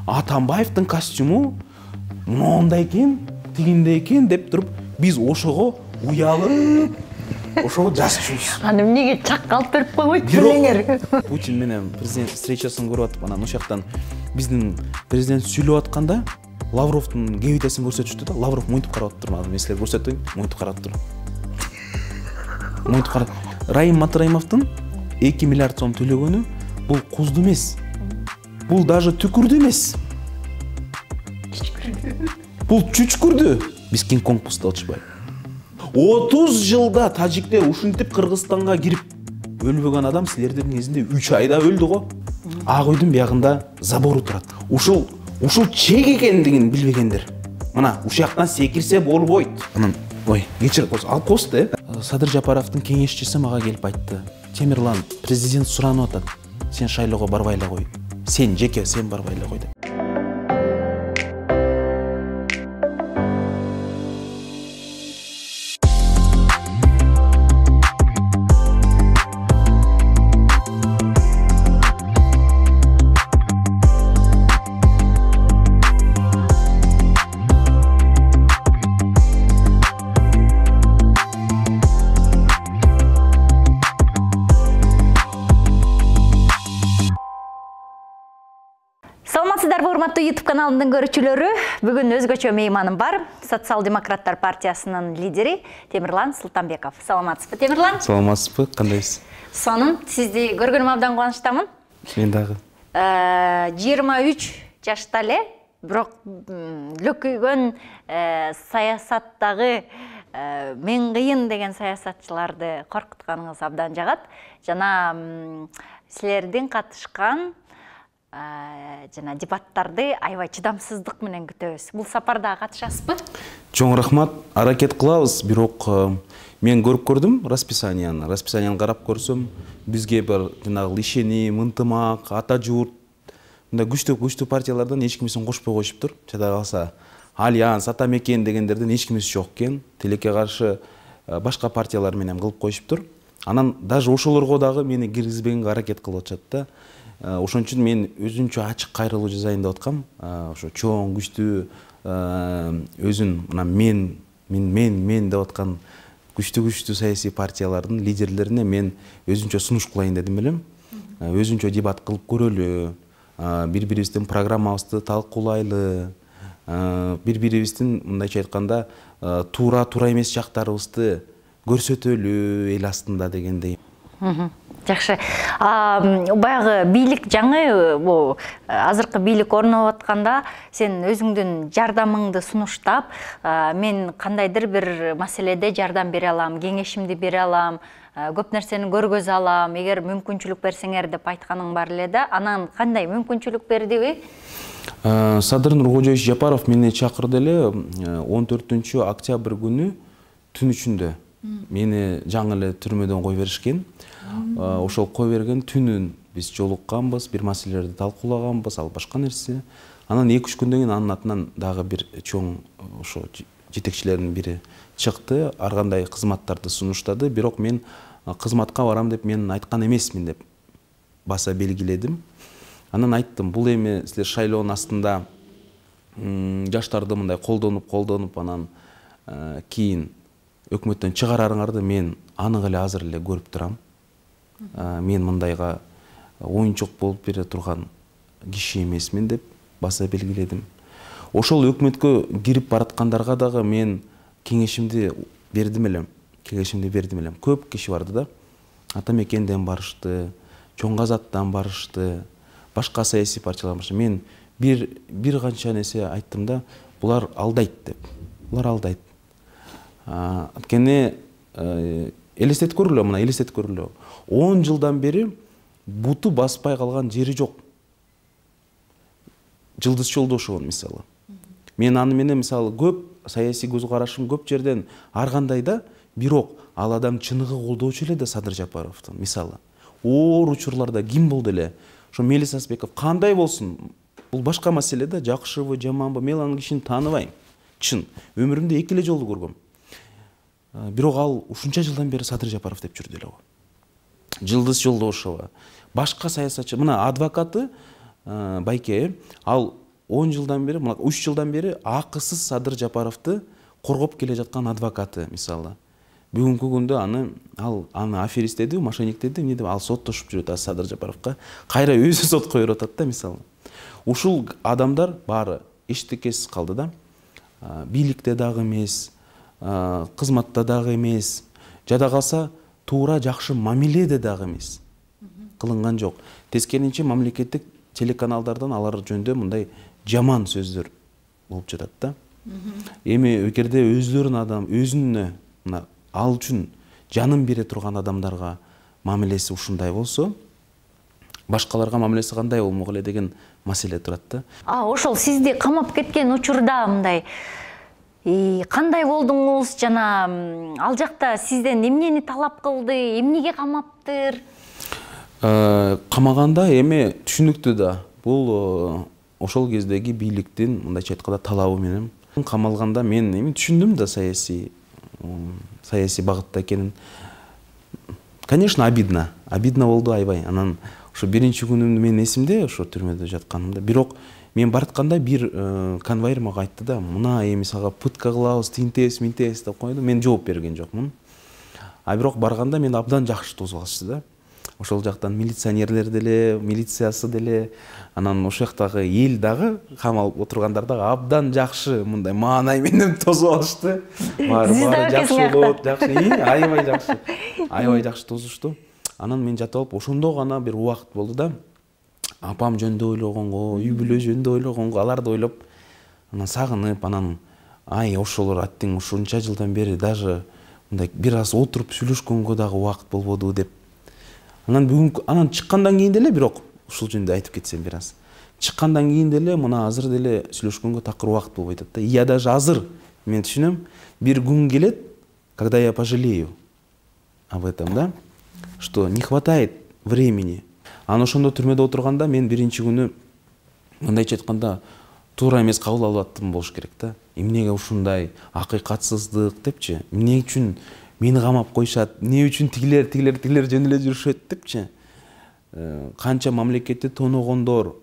Атамбаевдин костюму мондай экен, тигиндей экен деп туруп, биз ошого уялып, ошого жазышыбыз. Аны эмнеге чакалып берип койбойт белеңер. Путин менен президент встречасын көрүп атып, анан ошол жактан биздин президент сүйлөп атканда Лавровдун кебитесин көрсөтүштү да. Лавров монтип карап атыптыр, мен силерге көрсөтөйүн, монтип карап атыптыр. Монтип карап. Райым Матраимовдун 2 миллиард сом төлөгөнү бул кузду эмес. Бул даже түкүрдү эмес. Бул чүчкүрдү. Биз Кинг-Конгбуз да алышпайбы. 30 жылда тажиктер ушинтип Кыргызстанга кирип өлбөгөн адам силердин кезинде 3 айда өлдү го. Ак үйдүн биягында забору турат. Ушул чек экендигин билбегендер. Мына ушул жактан секирсе болбойт. Анан ой, кечир алып кост да. Садыр Жапаровдун кеңешчиси мага келип айтты. Темирлан, президент суранып атат. Сен шайлоого барбай эле кой. Сен жеке сен барбай эле кой деп. Урматтуу YouTube каналымдын көрүүчүлөрү, бүгүн өзгөчө мейманым бар. Социал-демократтар партиясынын лидери Темирлан Султанбеков. Саламатсызбы, Темирлан? Саламатсызбы, кандайсыз? Сонун, сизди көргөнүм абдан кубанычтамын. Мен дагы. 23 жашта эле, бирок лөкөйгөн саясаттагы мен кыйын деген саясатчыларды коркутканыңыз абдан жагат. Жана силердин катышкан жана дебаттарды аябай чыдамсыздык менен күтөбүз. Бул сапарда катышасызбы? Чоң рахмат. Аракет кылабыз, бирок мен көрүп көрдүм расписанияны. Расписанияны карап көрсөм, бизге бир жанагы ишени, мынтымак, ата журт, мындай күчтүү партиялардан эч кимисин кошпой коюшуптур. Жада калса Альянс, Ата Мекен дегендерден эч кимиси жок экен. Тилекке каршы башка партиялар менен кылып коюшуптур. Анан даже ошолорго дагы мени киргизбегенге аракет кылып атышат да. Ошон үчүн мен өзүнчө ачык кайрылуу жасайын деп аткам. Ошо чоң күчтүү өзүн мына мен деп аткан күчтүү саясий партиялардын лидерлерине мен өзүнчө сунуш кылайын дедим элем. Өзүнчө дебат кылып көрөлү, бири-бирибиздин программабызды талкуулайлы, бири-бирибиздин мындайча айтканда туура эмес жактарыбызды көрсөтөлү эл астында дегендей. Жакшы. Баягы бийлик жаңы, азыркы бийлик орноп атканда сен өзүңдүн жардамыңды сунуштап, мен кандайдыр бир маселеде жардам бере алам, кеңешимди бере алам, көп нерсени көргөзө алам, эгер мүмкүнчүлүк берсеңер деп айтканың бар эле да. Анан кандай мүмкүнчүлүк бердиби? Садыр Нуркожоевич Жапаров мени чакырды эле 14 октябрь күнү түн ичинде. Мени жаңы эле түрмөдөн кой беришкен. Ошол кой берген түнүн биз жолукканбыз, бир маселелерди талкуулаганбыз, ал башка нерсе. Анан 2-3 күндөн кийин анын атынан дагы бир чоң ошо жетекчилердин бири чыкты, ар кандай кызматтарды сунуштады. Бирок мен кызматка барам деп мен айткан эмесмин деп баса белгиледим. Анан айттым, бул эми силер шайлоонун астында жаштарды мындай колдонуп анан кийин өкмөттөн чыгарарыңарды мен анык эле азыр эле көрүп турам. Мен мындайга оюнчук болуп бере турган киши эмесмин деп баса белгиледим. Ошол өкмөткө кирип бараткандарга дагы мен кеңешимди бердим элем. Көп киши барды да. Ата Мекенден барышты, Чоң Казаттан барышты, башка саясий партиялар барышты. Мен бир канча нерсе айттым да, булар алдайт деп. Булар алдайт. Анткени элестетип көрүлө. 10 жылдан бери буту баспай калган жери жок. Жылдыз Жолдошовун мисалы. Мен аны менен мисалы көп саясий көз карашым көп жерден ар кандай да, бирок ал адам чыныгы колдоочу эле да Садыр Жапаровду. Мисалы, оор учурларда ким болду эле? Ошо Мелис Асбеков кандай болсун? Бул башка маселе да, жакшыбы, жаманбы? Мен анын кишини тааныбайм. Чын, өмүрүмдө 2 эле жолу көргөм. Бирок ал ушунча жылдан бери Садыр Жапаров деп жүрдү эле го. Жылдыз Жолдошова, башка саясатчы, мына адвокаты Байке, ал 10 жылдан бери, 3 жылдан бери акысыз Садыр Жапаровду коргоп келе жаткан адвокаты мисалы. Бүгүнкү күндө аны аферист деди, мошенник деди, эмне деп ал соттошуп жүрөт Садыр Жапаровго. Кайра өзү сотко берип атат да мисалы. Ушул адамдар баары эчтекесиз калды да. Бийликте дагы эмес, кызматта дагы эмес, жада калса туура жакшы мамиледе дагы эмес. Кылынган жок. Тескерисинче мамлекеттик телеканалдардан алар жөнүндө мындай жаман сөздөр болуп жатат да. Эми эгерде өзлөрүнүн адам өзүнө ал үчүн жанын бере турган адамдарга мамилеси ушундай болсо, башкаларга мамилеси кандай болмок эле деген маселе турат да. Ошол сизди камап кеткен учурда мындай кандай болдуңуз жана ал жакта сизден эмнени талап кылды, эмнеге камаптыр? Камаганда эми түшүнүктүү да. Бул ошол кездеги бийликтин мындайча айтканда талабы менен камалганда мен эми түшүндүм да саясий багытта экенин. Конечно, обидно болду аябай. Анан ошо биринчи күнүм менин эсимде, ошо түрмөдө жатканымда. Бирок мен баратканда бир конвоир мага айтты да, мына эми сага пытка кылабыз, тинтебиз, минтебиз деп койду. Мен жооп берген жокмун. Бирок барганда мен абдан жакшы тосуп алышты да. Ошол жактан милиционерлер деле, милициясы деле, анан ошол жактагы эл дагы, камалып отургандар дагы абдан жакшы мындай маанай менен тосуп алышты. Баары жакшы болот, жакшы, аябай жакшы тосушту. Анан мен жатып алып, ошондо гана бир убакыт болду да. Апам жөнүндө ойлогонго, үй бүлө жөнүндө ойлогонго, аларды ойлоп, анан сагынып, анан ошолор аттиң ушунча жылдан бери даже мындай бир аз отуруп сүйлөшкөнгө дагы убакыт болбоду деп. Анан чыккандан кийин деле, бирок ушул жөнүндө айтып кетсем бир аз. Чыккандан кийин деле мына азыр деле сүйлөшкөнгө такыр убакыт болбой атат да. Я даже азыр мен түшүнөм, бир күн келет, когда я пожалею об этом, да, что не хватает времени. Анан ошондо түрмөдө отурганда мен биринчи күнү мындайча айтканда туура эмес кабыл алып аттым болуш керек да. Эмнеге ушундай акыйкатсыздык депчи? Эмне үчүн мени камап коюшат? Эмне үчүн тигилер жөн эле жүрүшөт депчи? Канча мамлекетти тоногондор,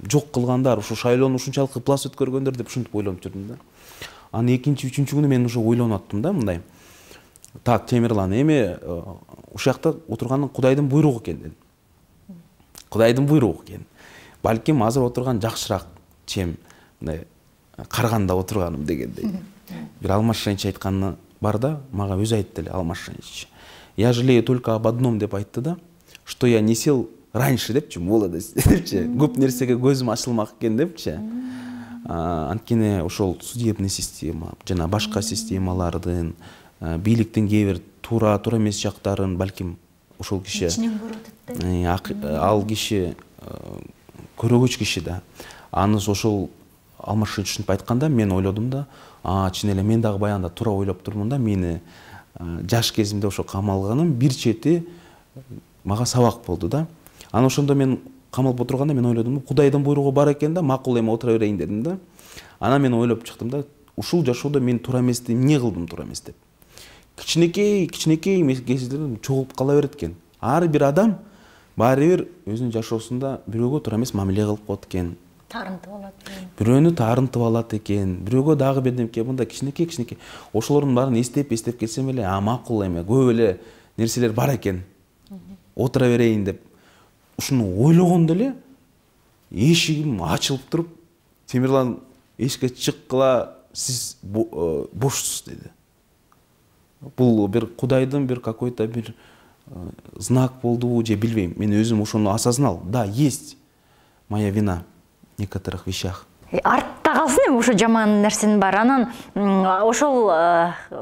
жок кылгандар, ушу шайлоону ушунчалык ыплас өткөргөндөр деп ушинтип ойлонуп жүрдүм да. Анан экинчи, үчүнчү күнү мен уже ойлонуп аттым да мындай. Так, Темирлан, эми ушул жакта отурганың Кудайдын буйругу экен дедим. Кудайдын буйругу экен. Балким азыр отурган жакшыраак чем мындай карганда отурганым дегендей. Бир Алмаз Шенич айтканы бар да, мага өзү айтты эле Алмаз Шенич. Я жалею только об одном деп айтты да, что я не сел раньше депчи, молодость депчи, көп нерсеге көзүм ачылмак экен депчи. Анткени ошол судебный система жана башка системалардын бийликтин кээ бир туура эмес жактарын балким ошол киши ал киши көрөгөч киши да. Аны ошол Алмаз Шенич ушинтип айтканда мен ойлодум да, чын эле мен дагы баягында туура ойлоп турмун да, мени жаш кезимде ошо камалганым бир чети мага сабак болду да. Анан ошондо мен камалып отурганда мен ойлодум, Кудайдын буйругу бар экен да, макул эми отура берейин дедим да. Анан мен ойлоп чыктым да, ушул жашоодо мен туура эмести эмне кылдым туура эмес деп. Кичинекей кездерден чогулуп кала берет экен. Ар бир адам баары бир өзүнүн жашоосунда бирөөгө туура эмес мамиле кылып коет экен. Таарынтып алат экен. Бирөөнү таарынтып алат экен. Бирөөгө дагы бирдемке мындай кичинекей. Ошолордун баарын эстеп келсем эле, макул эме, көп эле нерселер бар экен. Отура берейин деп. Ушуну ойлогондо эле эшигим ачылып туруп, Темирлан эшикке чыккыла, сиз бошсуз деди. Бул бир Кудайдын бир какой-то бир знак болдубу же билбейм. Мен өзүм ошону осознал. Да, есть моя вина в некоторых вещах. Артта калсын эми ошо жаман нерсенин баары. Анан ошол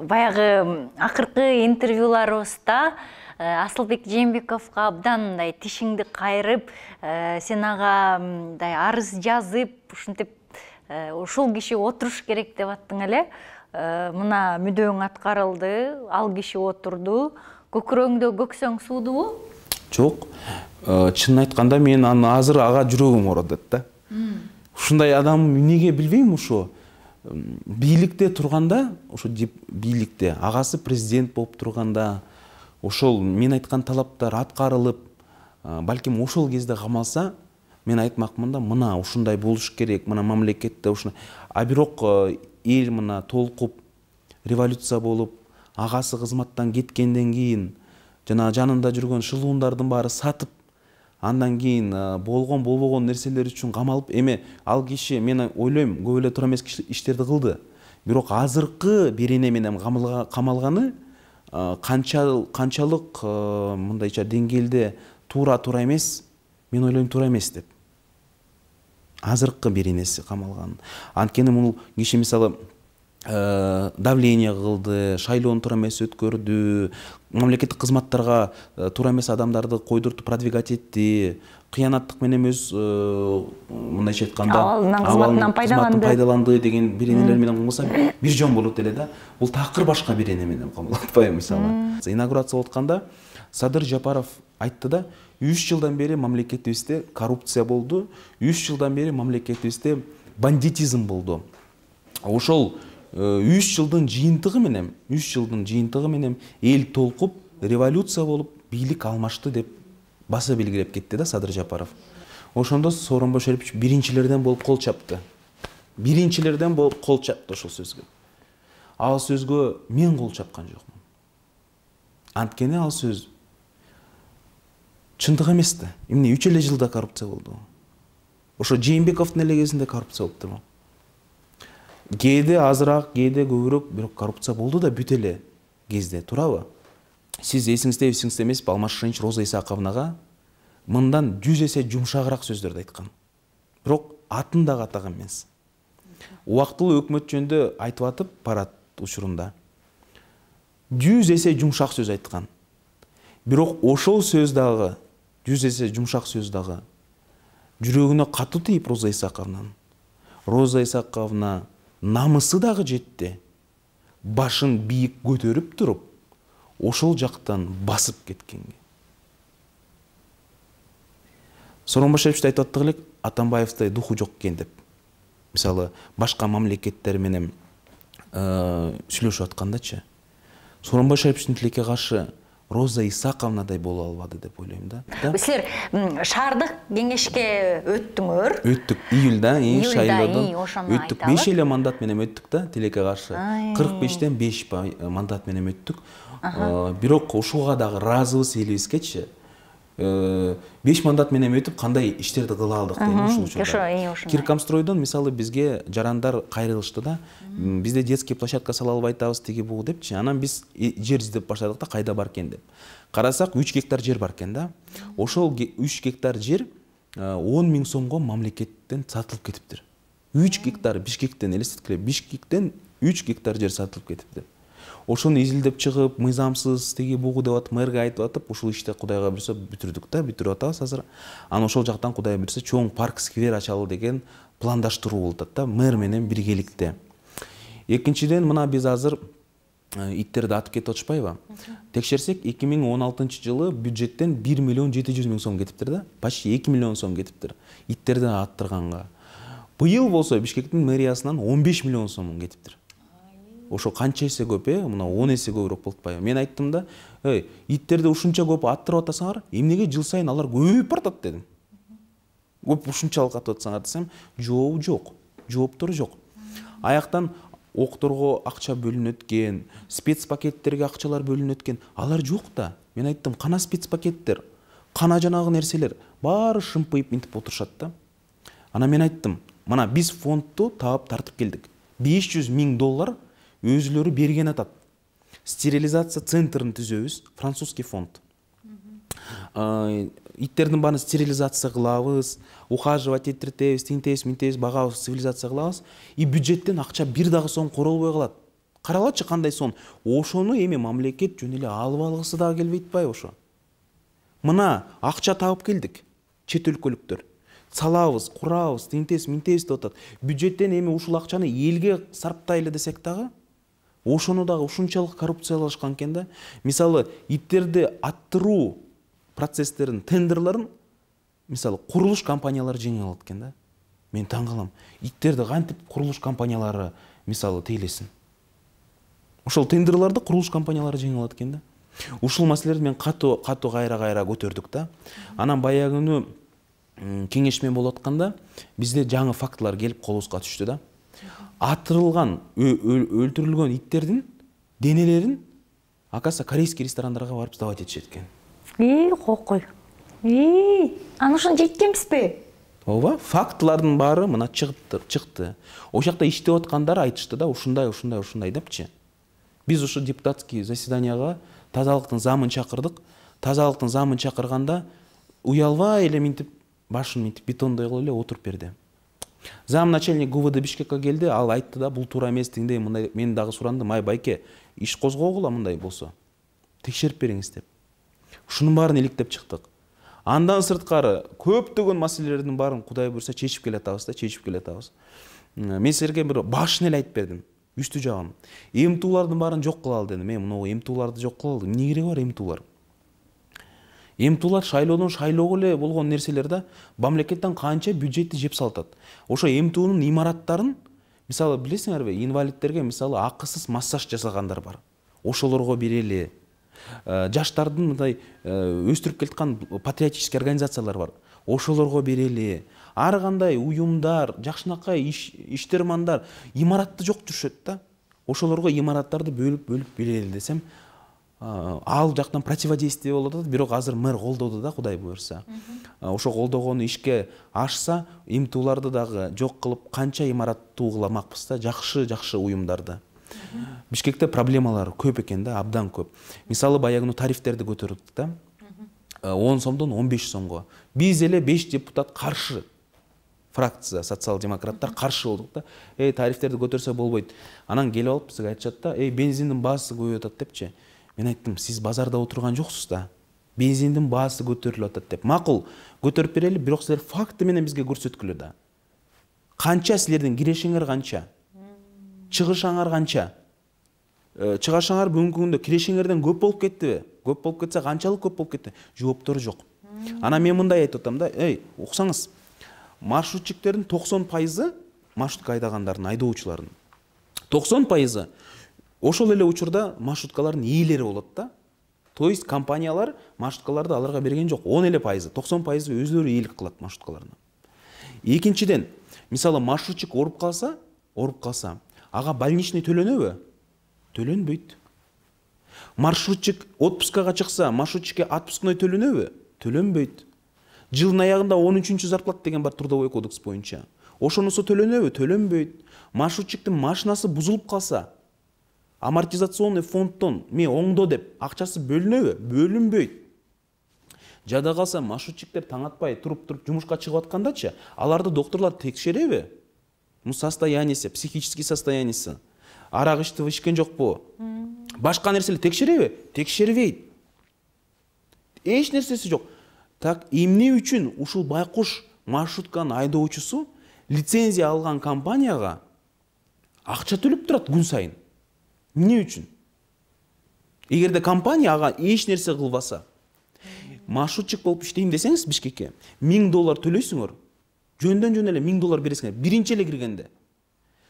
баягы акыркы интервьюларыбызда Асылбек Жээнбековго абдан мындай тишиңди кайрып, сен ага мындай арыз жазып, ушинтип ушул киши отуруш керек деп аттың эле. Мына мүдөөң аткарылды, ал киши отурду. Көкүрөңдө көксөң суудубу? Жок. Чынын айтканда мен азыр ага жүрөгүм оородот да. Ушундай адам эмнеге билбейм, ошо бийликте турганда, ошо бийликте агасы президент болуп турганда, ошол мен айткан талаптар аткарылып, балким ошол кезде камалса, мен айтмакмын да, мына ушундай болуш керек, мына мамлекетте ушундай. А бирок эл мына толкуп, революция болуп, агасы кызматтан кеткенден кийин жана жанында жүргөн шылуундардын баары сатып, андан кийин болгон болбогон нерселер үчүн камалып, эми ал киши, мен ойлойм, көп эле туура эмес иштерди кылды. Бирок азыркы берене менен камалганы канчалык мындайча деңгээлде туура эмес, мен ойлойм туура эмес деп. Азыркы беренеси камалган. Анткени бул киши мисалы давление кылды, шайлоону туура эмес өткөрдү, мамлекеттик кызматтарга туура эмес адамдарды койдуртуп продвигать этти, кыянаттык менен өз мындайча айтканда кызматынан пайдаланды деген беренелер менен кылмаса бир жөн болот эле да. Бул такыр башка берене менен камалып атпайбы мисалы. Инаугурация болуп атканда Садыр Жапаров айтты да, 3 жылдан бери мамлекетибизде коррупция болду, 3 жылдан бери мамлекетибизде бандитизм болду. Ошол 3 жылдын жыйынтыгы менен эл толкуп, революция болуп, бийлик алмашты деп баса белгилеп кетти да Садыр Жапаров. Ошондо Сооронбай Шарипович биринчилерден болуп кол чапты. Ошол сөзгө. Ал сөзгө мен кол чапкан жокмун. Анткени ал сөз чындык эмес да. Эмне 3 эле жылда коррупция болду. Ошо Жээнбековдун эле кезинде коррупция болуп турбу. Кээде азыраак, кээде көбүрөөк, бирок коррупция болду да бүт эле кезде, туурабы? Сиз эсиңизде эмеспи, Алмаз Шенч Роза Исаковнага мындан 100 эсе жумшагыраак сөздөрдү айткан. Бирок атын да атаган эмес. Убактылуу өкмөт жөнүндө айтып атып парад учурунда 100 эсе жумшак сөз айткан. Бирок ошол сөз дагы 100 эсе жумшак сөз дагы жүрөгүнө катуу тийип Роза Исаковнан. Роза Исаковна намысы дагы жетти. Башын бийик көтөрүп туруп, ошол жактан басып кеткенге. Сооронбай Шарипович айтып аттык элек, Атамбаевдей духу жок экен деп. Мисалы, башка мамлекеттер менен сүйлөшүп аткандачы. Сооронбай Шариповичтин тилекке каршы Роза Исаковнадай боло албады деп ойлойм да. Силер шаардык кеңешке өттүңөр? Өттүк, июлда, шайлоодон өттүк. 5 эле мандат менен өттүк да, тилекке каршы. 45тен 5 мандат менен өттүк. Бирок ушуга дагы ыраазыбыз элибизгечи. 5 мандат менен өтүп кандай иштерди кыла алдык дейм ушул учурда. Киркомстройдон мисалы бизге жарандар кайрылышты да. Бизде детский площадка сала албай атабыз тиги бул депчи. Анан биз жер издеп баштадык да, кайда бар экен деп. Карасак 3 гектар жер бар экен да. Ошол 3 гектар жер 10 миң сомго мамлекеттен сатылып кетиптир. 3 гектар Бишкектен элестеткиле, Бишкектен 3 гектар жер сатылып кетиптир. Ошону изилдеп чыгып, мыйзамсыз тиги бугу деп атып, мэрге айтып атып, ушул ишти Кудайга буйрса бүтүрдүк да, бүтүрүп атабыз азыр. Анан ошол жактан Кудай буйрса чоң парк сквер ачалы деген пландаштыруу болуп атат да, мэр менен биргеликте. Экинчиден, мына биз азыр иттерди атып кетип атышпайбы? Текшерсек, 2016-жылы бюджеттен 1 миллион 700 миң сом кетиптир да, почти 2 миллион сом кетиптир иттерди аттырганга. Быйыл болсо Бишкектин мэриясынан 15 миллион сом кетиптир. Ошо канча эсе көп, мына 10 эсе көбүрөөк болуп атпайбы? Мен айттым да, иттерди ушунча көп аттырып атасаңар, эмнеге жыл сайын алар көбөйүп баратат дедим. Көп ушунчалык атып атсаңар десем, жок. Жооптор жок. Аяктан окторго акча бөлүнөт экен, спецпакеттерге акчалар бөлүнөт экен, алар жок да. Мен айттым, кана спецпакеттер, кана жанагы нерселер, баары шымпыйып интип отурушат да. Анан мен айттым, мына биз фондду таап тартып келдик. 500 миң доллар өзүлөрү берген атат. Стерилизация центрын түзөбүз, французский фонд. Иттердин баарын стерилизация кылабыз, ухаживать этиртебиз, тинтебиз, минтебиз, багабыз, цивилизация кылабыз. И бюджеттен акча бир дагы сом королбой калат. Каралачы кандай сон. Ошону эми мамлекет жөн эле алып алгысы дагы келбейт атпайбы ошо? Мына акча таап келдик, чет өлкөлүктөр. Салабыз, курабыз, тинтебиз, минтебиз деп атат. Бюджеттен эми ушул акчаны элге сарптайлы десек дагы, ошону дагы ушунчалык коррупциялашкан экен да. Мисалы, иттерди аттыруу процесстерин, тендерларын, мисалы, курулуш компаниялары жеңип алат экен да. Мен таң калам. Иттерди кантип курулуш компаниялары, мисалы, тейлесин. Ошол тендерларды курулуш компаниялары жеңип алат экен да. Ушул маселелерди мен катуу кайра көтөрдүк да. Анан баягы күнү кеңешме болуп атканда бизде жаңы фактылар келип колубузга түштү да. Атырылган, өлтүрүлгөн иттердин денелерин акаса корейский ресторандарга барып сдавать этишет экен. Кокой. Аны ошону жеткенбизби? Ооба, фактылардын баары мына чыкты. Ошол жакта иштеп аткандар айтышты да, ушундай депчи. Биз ушу депутатский заседанияга тазалыктын замын чакырдык. Тазалыктын замын чакырганда уялбай эле минтип башын минтип бетондой кылып эле отуруп берди. Зам начальник ГУВД Бишкекке келди, ал айтты да, бул туура эмес дегендей, мындай мен дагы сурандым, ай байке, иш козгогула мындай болсо. Текшерип бериңиз деп. Ушунун баарын иликтеп чыктык. Андан сырткары көптөгөн маселелердин баарын Кудай буйрса чечип келатабыз. Мен силерге бир башын эле айтып бердим. Үстү жагын. МТУлардын баарын жок кылалы дедим. Мен мына МТУларды жок кылалы. Эмне кереги бар МТУлар? МТУлар шайлоодон шайлоого эле болгон нерселер да. Мамлекеттен канча бюджетти жеп салатат. Ошо МТУнун имараттарын, мисалы билесиңерби, инвалидтерге мисалы акысыз массаж жасагандар бар. Ошолорго берели. Жаштардын мындай өстүрүп келаткан патриотический организациялар бар. Ошолорго берели. Ар кандай уюмдар, жакшынакай иштермандар имаратты жок жүрүшөт да. Ошолорго имараттарды бөлүп берели десем, ал жактан противодействие болуп атат, бирок азыр мэр колдоду да, Кудай буйрса. Ошо колдогону ишке ашса, МТУларды дагы жок кылып канча имарат туугуламакпыз да, жакшы уюмдарды. Бишкекте проблемалар көп экен да, абдан көп. Мисалы баягы тарифтерди көтөрдүк да. 10 сомдон 15 сомго. Биз эле 5 депутат каршы. Фракция социал-демократтар каршы болдук да. Тарифтерди көтөрсө болбойт. Анан келип алып бизге айтышат да, бензиндин баасы көбөйүп атат депчи. Мен айттым, сиз базарда отурган жоксуз да. Бензиндин баасы көтөрүлүп атат деп. Макул, көтөрүп берели, бирок силер факты менен бизге көрсөткүлө да. Канча силердин кирешиңер канча? Чыгышаңар канча? Чыгашаңар бүгүнкү күндө кирешиңерден көп болуп кеттиби? Көп болуп кетсе канчалык көп болуп кетти? Жооптору жок. Анан мен мындай айтып атам да, уксаңыз, маршрутчиктердин 90% маршрутка айдагандардын, айдоочулардын 90% ошол эле учурда маршруткалардын ээлери болот да. То есть компаниялар маршруткаларды аларга берген жок. 10 эле пайызы, 90% өзлөрү ээлик кылат маршруткаларына. Экинчиден, мисалы маршрутчик ооруп калса, ага больничный төлөнөбү? Төлөнбөйт. Маршрутчик отпускага чыкса, маршрутчикке отпускной төлөнөбү? Төлөнбөйт. Жылдын аягында 13-чү зарплата деген бар трудовой кодекс боюнча. Ошонусу төлөнөбү? Төлөнбөйт. Маршрутчиктин машинасы бузулуп калса, амортизационный фонддон мен оңдо деп акчасы бөлүнөбү? Бөлүнбөйт. Жада калса маршрутчиктер таң атпай туруп жумушка чыгып аткандачы, аларды докторлор текшереби? Состояниясы, психический состояниясы, арак ичкен жокпу? Башка нерселер текшереби? Текшербейт. Эч нерсеси жок. Так, эмне үчүн ушул байкуш маршрутканын айдоочусу лицензия алган компанияга акча төлөп турат күн сайын? Эмне үчүн? Эгерде компания ага эч нерсе кылбаса, маршрутчик болуп иштейм десеңиз Бишкекке, $1000 төлөйсүңөр. Жөндөн эле $1000 бересиңер. Биринчи эле киргенде.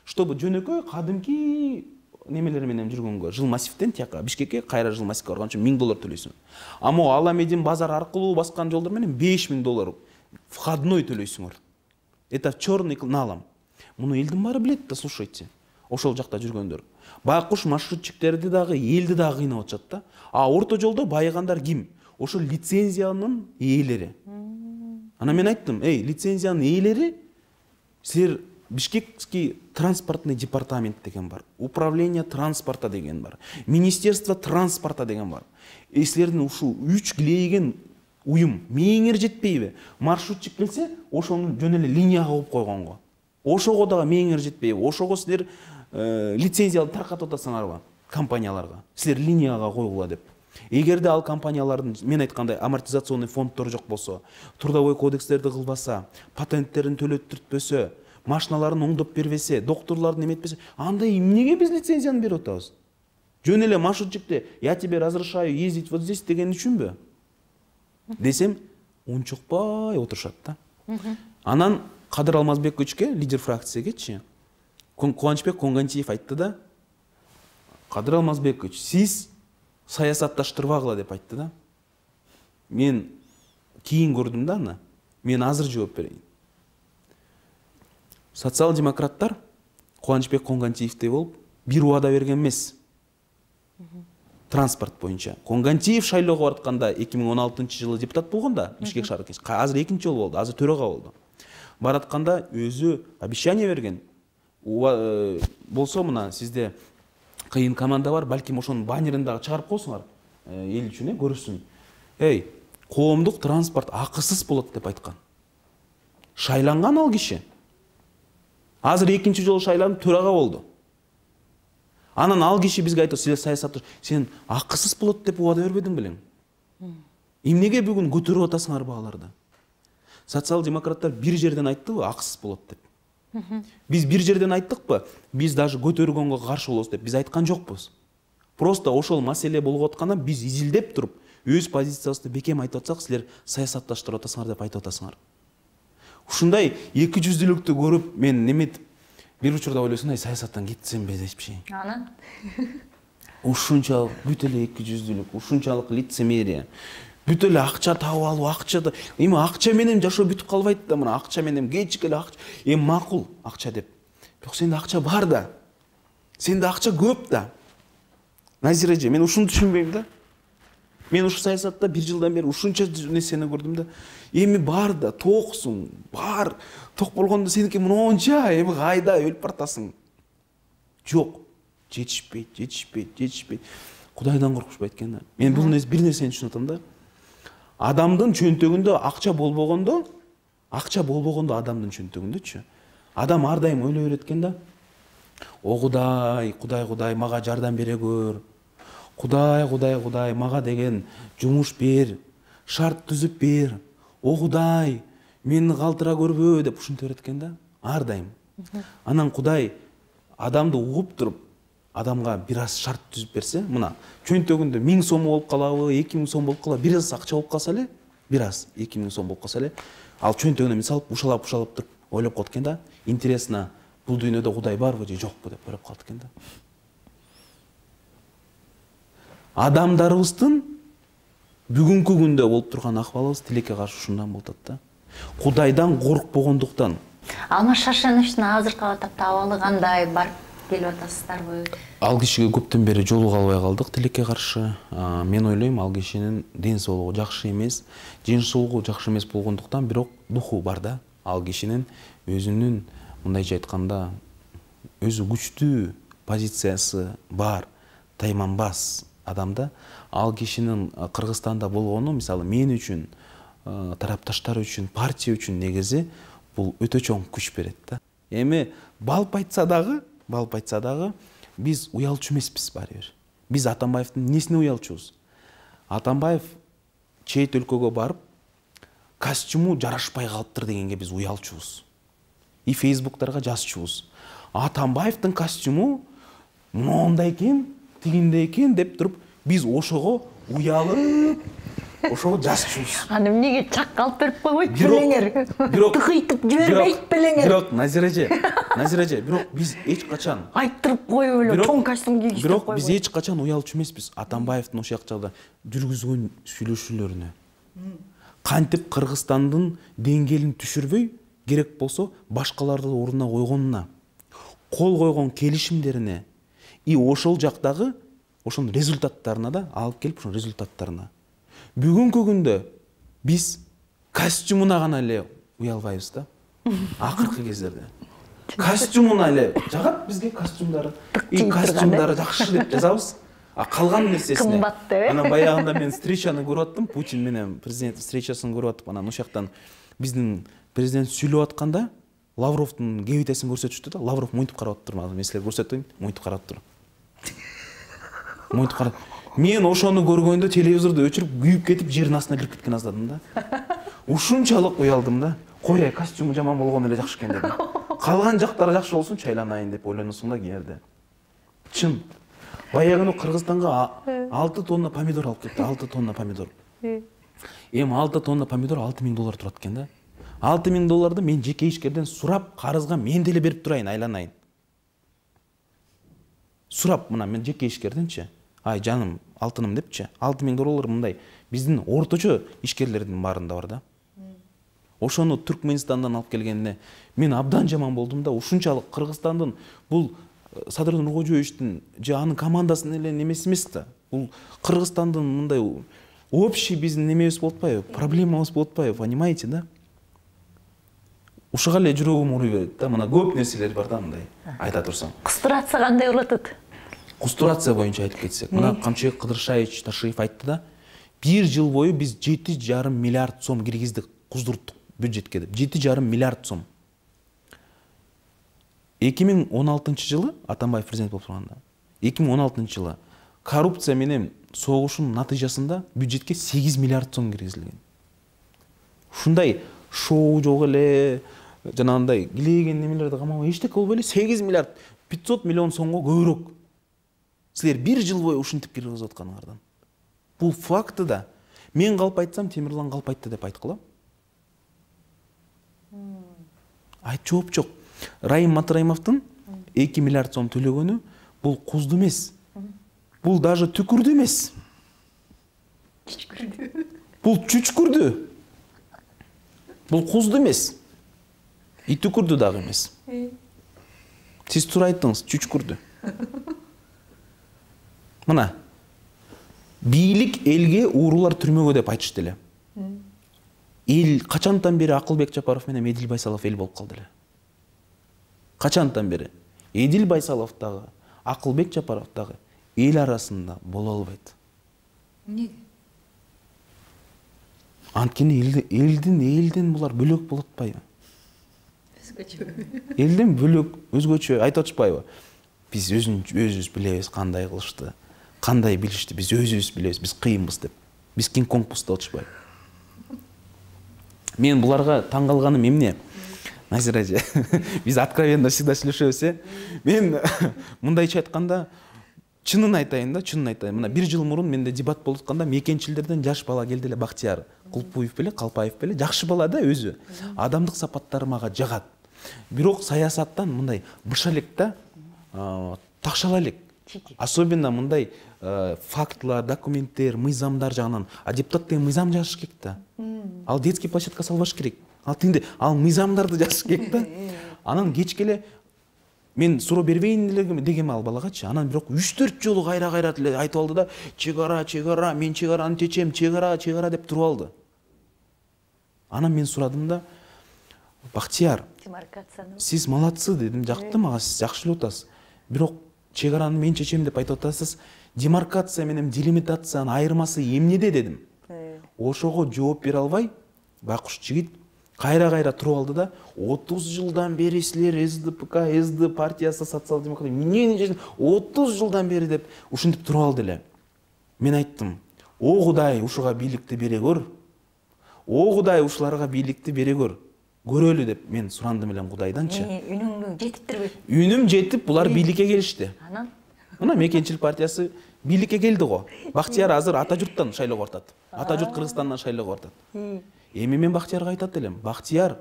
Чтобы жөнөкөй кадимки немелер менен жүргөнгө, жыл массивден тияка Бишкекке кайра жыл массивге барган үчүн $1000 төлөйсүң. Ама Аламедин базар аркылуу баскан жолдор менен $5000 входной төлөйсүңөр. Это чёрный налом. Муну элдин баары билет да, слушайте. Ошол жакта жүргөндөр. Байкуш маршрутчиктерди дагы, элди дагы кыйнап атышат да. А орто жолдо байыгандар ким? Ошол лицензиянын ээлери. Ана мен айттым, лицензиянын ээлери силер Бишкекский транспортный департамент деген бар, управление транспорта деген бар, министерство транспорта деген бар. Силердин ушул 3 килейген уюм мээңер жетпейби? Маршрутчик келсе, ошону жөн эле линияга коюп койгонго. Ошого дагы мээңер жетпейби? Ошого силер лицензиялы таркатып атасыңарбы компанияларга? Силер линияга койгула деп. Эгерде ал компаниялардын, мен айткандай, амортизационный фонддор жок болсо, трудовой кодекстерди кылбаса, патенттерин төлөттүртпөсө, машиналарын оңдоп бербесе, докторларын эметпесе, анда эмнеге биз лицензияны берип атабыз? Жөн эле маршрутчикте я тебе разрешаю ездить вот здесь деген үчүнбү? Десем, унчукпай отурушат да. Анан Кадыр Алмазбековичке, лидер фракциягечи, Кубанычбек Конгантиев айтты да, Кадыр Алмазбекович, сиз саясатташтырбагыла деп айтты да. Мен кийин көрдүм да аны. Мен азыр жооп берейин. Социал-демократтар Кубанычбек Коңгантиевдей болуп бир убада берген эмес. Транспорт боюнча. Коңгантиев шайлоого баратканда 2016-жылы депутат болгондо Бишкек шаар кеңеши. Азыр экинчи жолу болду, азыр төрага болду. Баратканда өзү обещание берген. Болсо мына сизде кыйын команда бар, балким ошонун баннерин дагы чыгарып койсуңар. Эл үчүн көрүшсүн. Коомдук транспорт акысыз болот деп айткан. Шайланган ал киши. Азыр экинчи жолу шайланып төрага болду. Анан ал киши бизге айтты, силер саясатты сен акысыз болот деп убада бербедиң белең. Эмнеге бүгүн көтөрүп атасыңар бааларды? Социал-демократтар бир жерден айттыбы акысыз болот деп. Биз бир жерден айттыкпы? Биз даже көтөргөнгө каршы болобуз деп биз айткан жокпуз. Просто ошол маселе болуп аткандан биз изилдеп туруп, өз позициябызды бекем айтып атсак, силер саясатташтырып атасыңар деп айтып атасыңар. Ушундай эки жүздүүлүктү көрүп мен неметип бир учурда ойлойсуң, саясаттан кетсемби депчи. Анан ушунчалык бүт эле эки жүздүүлүк, ушунчалык лицемерие. Бүт эле акча таап алуу, эми акча менен жашоо бүтүп калбайт да, мына акча менен кечик эле акча, макул акча деп. Бирок сенде акча бар да. Сенде акча көп да. Назиреже, мен ушуну түшүнбөйм да. Мен ушу саясатта бир жылдан бери ушунча нерсени көрдүм да. Эми бар да, токсуң, бар. Ток болгондо сеники мынча, эми кайда өлүп баратасың? Жок. Жетишпейт. Кудайдан коркушпайт экен да. Мен бул бир нерсени түшүнүп атам да. Адамдын чөнтөгүндө акча болбогондо адамдын чөнтөгүндөчү. Адам ар дайым ойлой берет экен да. О Кудай, мага жардам бере көр. Кудай, мага деген жумуш бер, шарт түзүп бер. О Кудай, мени калтыра көрбө деп ушинтип берет экен да. Ар дайым. Анан Кудай адамды угуп туруп, адамга бир аз шарт түзүп берсе, мына чөнтөгүндө 1000 сом болуп калабы, 2000 сом болуп калабы, бир аз акча болуп калса эле, бир аз 2000 сом болуп калса эле, ал чөнтөгүнө салып, ушалап туруп ойлоп калат экен да. Интересно, бул дүйнөдө Кудай барбы же жокпу деп ойлоп калат экен да. Адамдарыбыздын бүгүнкү күндө болуп турган акыбалыбыз тилекке каршы ушундан болуп атат да. Кудайдан коркпогондуктан. Алмаз Шаршеновичтин азыркы атапта абалы кандай, барып келип атасыздарбы? Ал кишиге көптөн бери жолуга албай калдык тилекке каршы. Мен ойлойм, ал кишинин ден соолугу жакшы эмес, жен соолугу жакшы эмес болгондуктан, бирок духу бар да. Ал кишинин өзүнүн, мындайча айтканда, өзү күчтүү позициясы бар, тайманбас адамда. Ал кишинин Кыргызстанда болгону, мисалы, мен үчүн, тарапташтар үчүн, партия үчүн негизи бул өтө чоң күч берет да. Эми балп айтса дагы биз уялчу эмеспиз баары бир. Биз Атамбаевдин несине уялчубуз? Атамбаев чейт өлкөгө барып, костюму жарашпай калыптыр дегенге биз уялчубуз. И фейсбуктарга жазчубуз. Атамбаевдин костюму мондай экен, тигиндей экен деп туруп, биз ошого уялып, ошого жазчубуз. Аны эмнеге чакалып берип койбойт белеңер? Тыкыйтып жибербейт белеңер? Бирок Назиреже, бирок биз эч качан айттырып коюп эле чоң костюм кийгизип койбойт. Бирок биз эч качан уялчу эмеспиз Атамбаевдин ошол жакчада жүргүзгөн сүйлөшүүлөрүнө. Кантип Кыргызстандын деңгээлин түшүрбөй, керек болсо башкаларды ордуна койгонуна, кол койгон келишимдерине, и ошол жактагы ошонун результаттарына да алып келип, ошонун результаттарына. Бүгүнкү күндө биз костюмуна гана эле уялбайбыз да. Акыркы кездерде костюмуна эле жагат бизге костюмдары. И костюмдары жакшы деп жазабыз. А калган нерсесине кымбат деп. Анан баягында мен встречаны көрүп аттым, Путин менен президент встречасын көрүп аттым. Анан ошол жактан биздин президент сүйлөп атканда Лавровдун кебитесин көрсөтүштү да. Лавров монтип карап аттыр. Мен силерге көрсөтөйүн, монтип карап аттыр. Монтип карап. Мен ошону көргөндө телевизорду өчүрүп, күйүп кетип, жердин астына кирип кеткен аздадым да. Ушунчалык уялдым да. Кой, костюму жаман болгону эле жакшы экен дедим. Калган жактары жакшы болсун, чайланайын деп ойлоносуң да кээде. Чын. Баягы Кыргызстанга 6 тонна помидор алып кетти, 6 тонна помидор. Эми 6 тонна помидор $6000 турат экен да. $6000 мен жеке ишкерден сурап, карызга мен деле берип турайын, айланайын. Сурап, мына мен жеке ишкерденчи, ай жаным, алтыным депчи, $6000 мындай биздин орточо ишкерлердин баарында бар да. ошону Түркменистандан алып келгенине мен абдан жаман болдум да. Ушунчалык Кыргызстандын бул Садыр Нуркожоевичтин же анын командасынын эле немеси эмес да. Бул Кыргызстандын мындай общий биздин немебиз болуп атпайбы, проблемабыз болуп атпайбы, понимаете да? Ушуга эле жүрөгүм ууруй берет да. Мына көп нерселер бар да мындай айта турсам. Кустурация кандай болуп атат? Кустурация боюнча айтып кетсек, мына Камчыбек Кыдыршаевич Ташиев айтты да, 1 жыл бою биз 7,5 миллиард сом киргиздик, куздурттук бюджетке деп. 7,5 миллиард сом. 2016 жылы Атамбаев президент болуп турганда, 2016 жылы коррупция менен согушунун натыйжасында бюджетке 8 миллиард сом киргизилген. Ушундай шоу жок эле, жанагындай килеген немелерди камабай эчтеке болбой эле 8 миллиард 500 миллион сомго көбүрөөк. Силер 1 жыл бою ушинтип киргизип атканыңардан. Бул факты да. Мен калп айтсам, Темирлан калп айтты деп айткыла. Жооп жок. Райым Матраимовдун 2 миллиард сом төлөгөнү бул кузду эмес. Бул даже түкүрдү эмес. Бул чүчкүрдү. Бул кузду эмес. И түкүрдү дагы эмес. Сиз туура айттыңыз, чүчкүрдү. Мына бийлик элге, уурулар түрмөгө деп айтышты эле. Эл качантан бери Акылбек Жапаров менен Эдил Байсалов эл болуп калды эле. Качантан бери Эдил Байсалов дагы, Акылбек Жапаров дагы эл арасында боло албайт. Эмнеге? Анткени элден булар бөлөк болуп атпайбы? Өзгөчө. Элден бөлөк, өзгөчө айтып атышпайбы? Биз өзүбүз билебиз кандай кылышты, кандай билишти, биз өзүбүз билебиз, биз кыйынбыз деп. Биз Кинг-Конгбуз деп атышпайбы? Мен буларга таң калганым эмне? Назира эже, биз откровенно всегда сүйлөшөбүз. Мен мындайча айтканда, чынын айтайын да, чынын айтайын. Мына 1 жыл мурун менде дебат болуп атканда мекенчилерден жаш бала келди эле, Бактияр Кулпуев беле, Калпаев беле, жакшы бала да өзү. Адамдык сапаттары мага жагат. Бирок саясаттан мындай быша элек да, такшала элек. Особенно мындай фактылар, документтер, мыйзамдар жагынан. А депутат деген мыйзам жазыш керек да. Ал детский площадка салбаш керек. Ал мыйзамдарды жазыш керек да. Анан кечке мен суроо бербейин дегем ал балагачы. Анан бирок 3-4 жолу кайра айтып алды да, чегара, мен чегараны чечем, чегара деп туруп алды. Анан мен сурадым да, Бактияр, сиз молодцы дедим, жакты мага, сиз жакшы эле атасыз. Бирок чегараны мен чечем деп айтып атасыз. Демаркация менен делимитациянын айырмасы эмнеде дедим. Ошого жооп бере албай, байкуш жигит кайра туруп алды да, 30 жылдан бери силер СДПК, СД партиясы, социал-демократ, эмне 30 жылдан бери деп ушинтип туруп алды эле. Мен айттым, о Кудай, ушуга бийликти бере көр. О Кудай, ушуларга бийликти бере көр. Көрөлү деп мен сурандым элем Кудайданчы. Үнүң жетиптирби? Үнүм жетип, булар бийликке келишти. Анан? Мына Мекенчилик партиясы бийликке келди го. Бактияр азыр ата журттан шайлоого бартат. Ата журт Кыргызстандан шайлоого бартат. Эми мен Бактиярга айтат элем, Бактияр,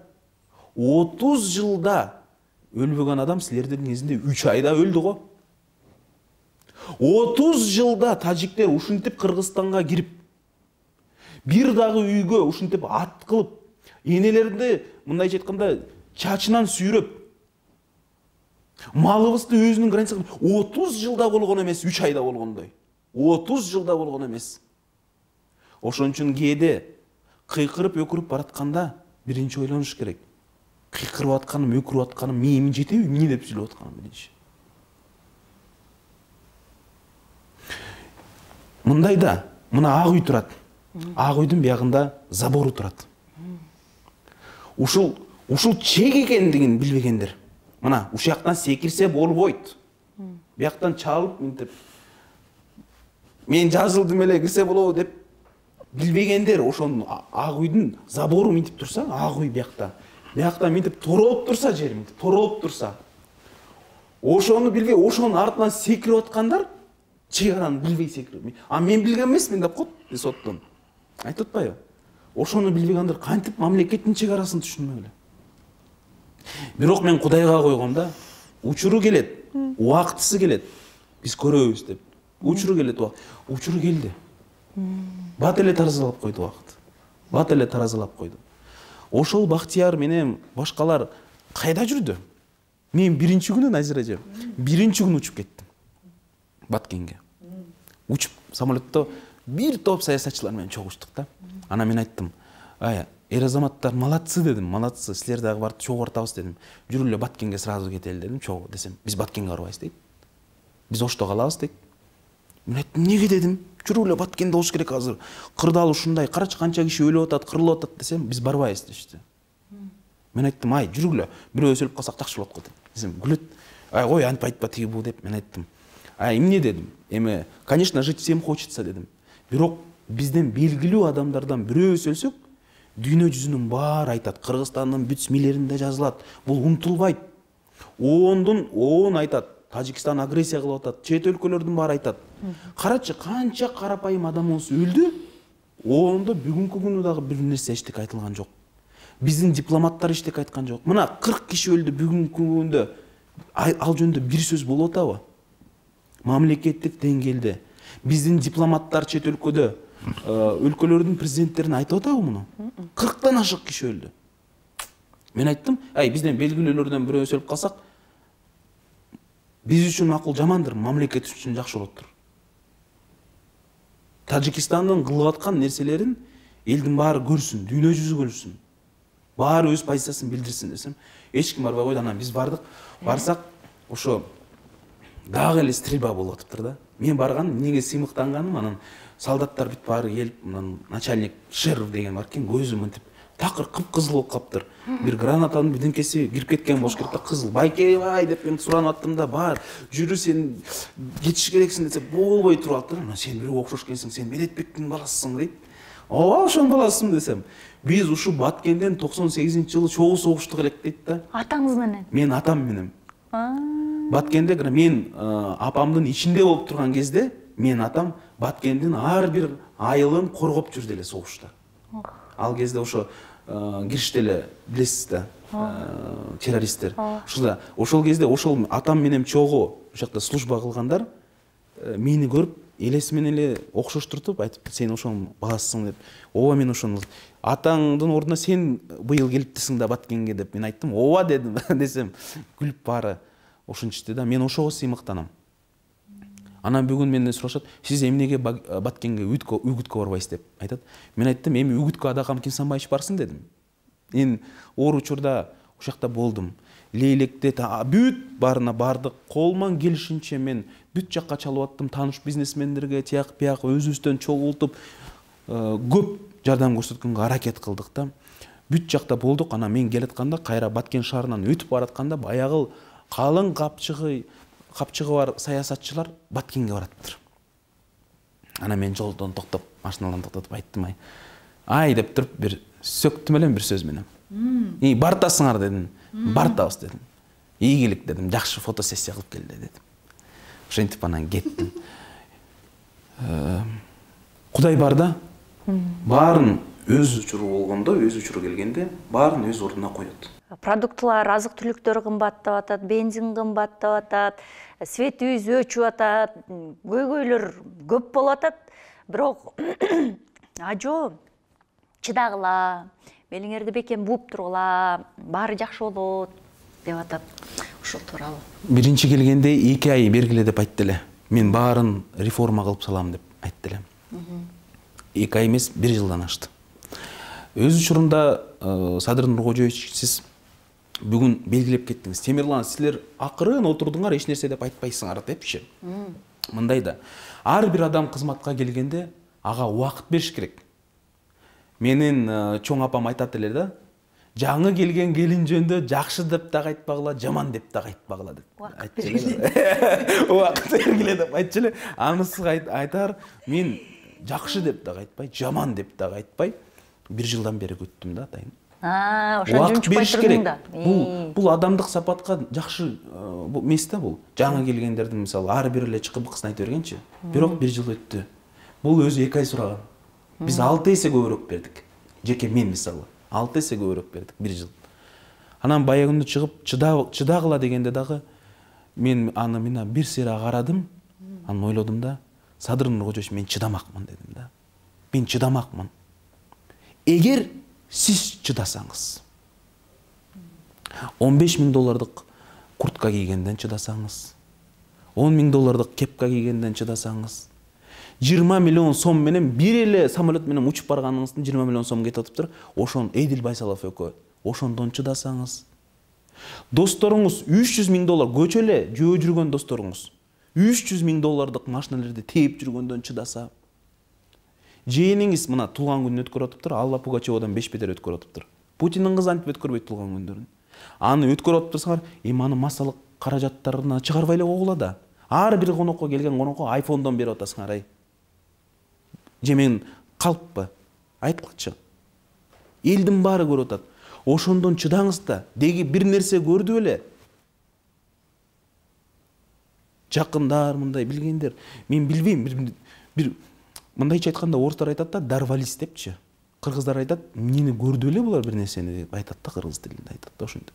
30 жылда өлбөгөн адам силердин кезинде 3 айда өлдү го. 30 жылда тажиктер ушинтип Кыргызстанга кирип, бир дагы үйгө ушинтип ат кылып, энелерди мындайча айтканда чачынан сүйрөп, малыбызды өзүнүн границасына 30 жылда болгон эмес, 3 айда болгондой. 30 жылда болгон эмес. Ошон үчүн кээде кыйкырып өкүрүп баратканда биринчи ойлонуш керек. Кыйкырып атканым, өкүрүп атканым мээме жетеби, эмне деп сүйлөп атканым биринчи. Мындай да, мына ак үй турат. Ак үйдүн биягында забору турат. Ушул чек экендигин билбегендер. Мына ушул жактан секирсе болбойт. Бияктан чалып мынтип мен жазылдым эле кирсе болобу деп билбегендер. Ошонун ак үйдүн забору мынтип турса, ак үй биякта мынтип торолуп турса, жер мынтип торолуп турса, ошону билбей, ошонун артынан секирип аткандар чегараны билбей секирип. А мен билген эмесмин деп коет соттон. Айтып атпайбы? Ошону билбегендер кантип мамлекеттин чегарасын түшүнмөй эле. Бирок мен Кудайга койгом да, учуру келет, убактысы келет. Биз көрөбүз деп. Учуру келет, учуру келди. Бат эле таразалап койду убакыт. Бат эле таразалап койду. ошол Бактияр менен башкалар кайда жүрдү? Мен биринчи күнү Назира эже, биринчи күнү учуп кеттим Баткенге. Учуп самолетто бир топ саясатчылар менен чогуштук да. Ана мен айттым, эр азаматтар молодцы дедим, молодцы, силер дагы барып чогултабыз дедим. Жүрү эле Баткенге сразу кетели дедим, чогуу десем, биз Баткенге барбайбыз дейт. Биз Ошто калабыз дейт. Мен айттым, неге дедим? Жүрү эле Баткенде болуш керек азыр. Кырдаал ушундай, карачы канча киши өлүп атат, кырылып атат десем, биз барбайбыз дешти. Мен айттым, жүрү эле, бирөө өлүп калсак жакшы болот го деп. Десем, күлөт. Кой, антип айтпа тиги бу деп мен айттым. Эмне дедим? Эми, конечно, жить всем хочется дедим. Бирок бизден белгилүү адамдардан бирөөбүз өлсөк, дүйнө жүзүнүн баары айтат, Кыргызстандын бүт СМИлеринде жазылат. Бул унутулбайт. Он айтат. Тажикстан агрессия кылып атат, чет өлкөлөрдүн баары айтат. Карачы, канча карапайым адамыбыз өлдү, ондо бүгүнкү күнү дагы бир нерсе эчтеке айтылган жок. Биздин дипломаттар эчтеке айткан жок. Мына 40 киши өлдү бүгүнкү күндө. Ал жөнүндө бир сөз болуп атабы? Мамлекеттик деңгээлде биздин дипломаттар чет өлкөдө өлкөлөрдүн президенттерине айтып атабы муну? 40тан ашык киши өлдү. Мен айттым, бизден белгилүүлөрдөн бирөөсү өлүп калсак, биз үчүн макул жамандыр, мамлекет үчүн жакшы болоттур. Тажикстандын кылып аткан нерселерин элдин баары көрсүн, дүйнө жүзү көрсүн. Баары өз позициясын билдирсин десем, эч ким барбай койду. Анан биз бардык. Барсак, ошо дагы эле стрельба болуп атыптыр да. Мен барган, эмнеге сыймыктанганым, анан солдаттар бүт баары келип, начальник Шеров деген бар экен, көзү мынтип такыр кыпкызыл болуп калыптыр. Бир гранатанын бирдеңкеси кирип кеткен болуш керек да, кызыл. Байкебай деп мен суранып аттым да, бар, жүрү сен кетиш керексиң десе, болбой туруп алыптыр. Анан сен бирөө окшош экенсиң, сен Медетбектин баласысың дейт. Ооба, ошонун баласымын десем. Биз ушу Баткенден 98-жылы чогуу согуштук элек дейт да. Атаңыз менен? Мен атам менен. Баткенде мен апамдын ичинде болуп турган кезде, мен атам Баткендин ар бир айылын коргоп жүрдү эле согушта. Ал кезде ошо киришти эле, билесиз да, террористтер. Ошол кезде ошол атам менен чогуу ошакта служба кылгандар мени көрүп, элесимен эле окшоштуртуп айтып, сен ошонун баласысың деп. Ооба, мен ошону атаңдын ордуна сен быйыл келиптисиң да Баткенге деп мен айттым. Ооба дедим, десем, күлүп баары ошентишти да. Мен ошого сыймыктанам. Анан бүгүн менден сурашат, сиз эмнеге Баткенге үгүткө барбайсыз деп айтат. Мен айттым, эми үгүткө Адакам Кинсанбаевич барсын дедим. Мен оор учурда ошакта болдум. Лейлекте бүт баарына бардык, колуман келишинче мен бүт жакка чалып аттым, тааныш бизнесмендерге тияк бияк өзүбүздөн чогултуп көп жардам көрсөткөнгө аракет кылдык да. Бүт жакта болдук. Анан мен келатканда, кайра Баткен шаарынан өтүп баратканда, баягы калың капчыгы бар саясатчылар Баткенге баратыптыр. Анан мен жолдон токтоп, машинадан токтотуп айттым, деп туруп бир сөктүм элем бир сөз менен. Бартасыңар дедим. Бартабыз дедим. Ийгилик дедим, жакшы фотосессия кылып келди дедим. Ошентип анан кеттим. Кудай бар да, баарын өз учуру болгондо, өз учуру келгенде, баарын өз ордуна коёт. Продуктылар, азык түлүктөр кымбаттап атат, бензин кымбаттап атат, светибиз өчүп атат, көйгөйлөр көп болуп атат. Бирок ажо чыдагыла, белиңерди бекем бууп тургула, баары жакшы болот деп атат. Ошол тууралуу. Биринчи келгенде 2 ай бергиле деп айтты эле. Мен баарын реформа кылып салам деп айтты эле. 2 ай эмес, 1 жылдан ашты. Өз учурунда Садыр Нуркожоевич, сиз бүгүн белгилеп кеттиңиз. Темирлан, силер акырын отурдуңар, эч нерсе деп айтпайсыңар депчи. Мындай да, ар бир адам кызматка келгенде ага убакыт бериш керек. Менин чоң апам айтат эле да, жаңы келген келин жөнүндө жакшы деп дагы айтпагыла, жаман деп дагы айтпагыла деп. Убакыт бергиле деп айтчу эле. Анысы айтар, мен жакшы деп дагы айтпай, жаман деп дагы айтпай, 1 жылдан бери күттүм да, атайын. Ошо жумчупай турдуң да. Бул адамдык сапатка жакшы эмес да бул. Жаңы келгендердин мисалы ар бир эле чыгып кысын айта бергенчи. Бирок 1 жыл өттү. Бул өзү 2 ай сураган. Биз 6 эсе көбүрөөк бердик. Жеке мен мисалы 6 эсе көбүрөөк бердик 1 жыл. Анан баягы күндө чыгып чыдагыла дегенде дагы мен аны мына бир сыйра карадым. Анан ойлодум да, Садыр Нуркожоевич, мен чыдамакмын дедим да. Мен чыдамакмын. Эгер сиз чыдасаңыз, 15 000 доллардык куртка кийгенден чыдасаңыз, 10 000 доллардык кепка кийгенден чыдасаңыз, 20 миллион сом менен бир эле самолет менен учуп барганыңыздын 20 миллион сом кетип атыптыр. Ошон Эдил Байсалов экөө, ошондон чыдасаңыз. Досторуңуз 300 000 доллар көчө эле жөө жүргөн досторуңуз 300 000 доллардык машиналерди тээп жүргөндөн чыдаса, жээниңиз мына туулган күнүн өткөрүп атыптыр, Алла Пугачевадан 5 бетер өткөрүп атыптыр. Путиндин кызы антип өткөрбөйт туулган күндөрүн. Аны өткөрүп атыптырсаңар, аны массалык каражаттарына чыгарбай эле койгула да. Ар бир конокко келген конокко айфондон берип атасыңар, ай. Жемен калппы? Айткылчы. Элдин баары көрүп атат. Ошондон чыдаңыз да, деги бир нерсе көрдү эле. Жакындар, мындай билгендер, мен билбейм, бир мындайча айтканда орустар айтат да, дарвалист депчи. Кыргыздар айтат, мени көрдү эле булар бир нерсени деп айтат да, кыргыз тилинде айтат да ошентип.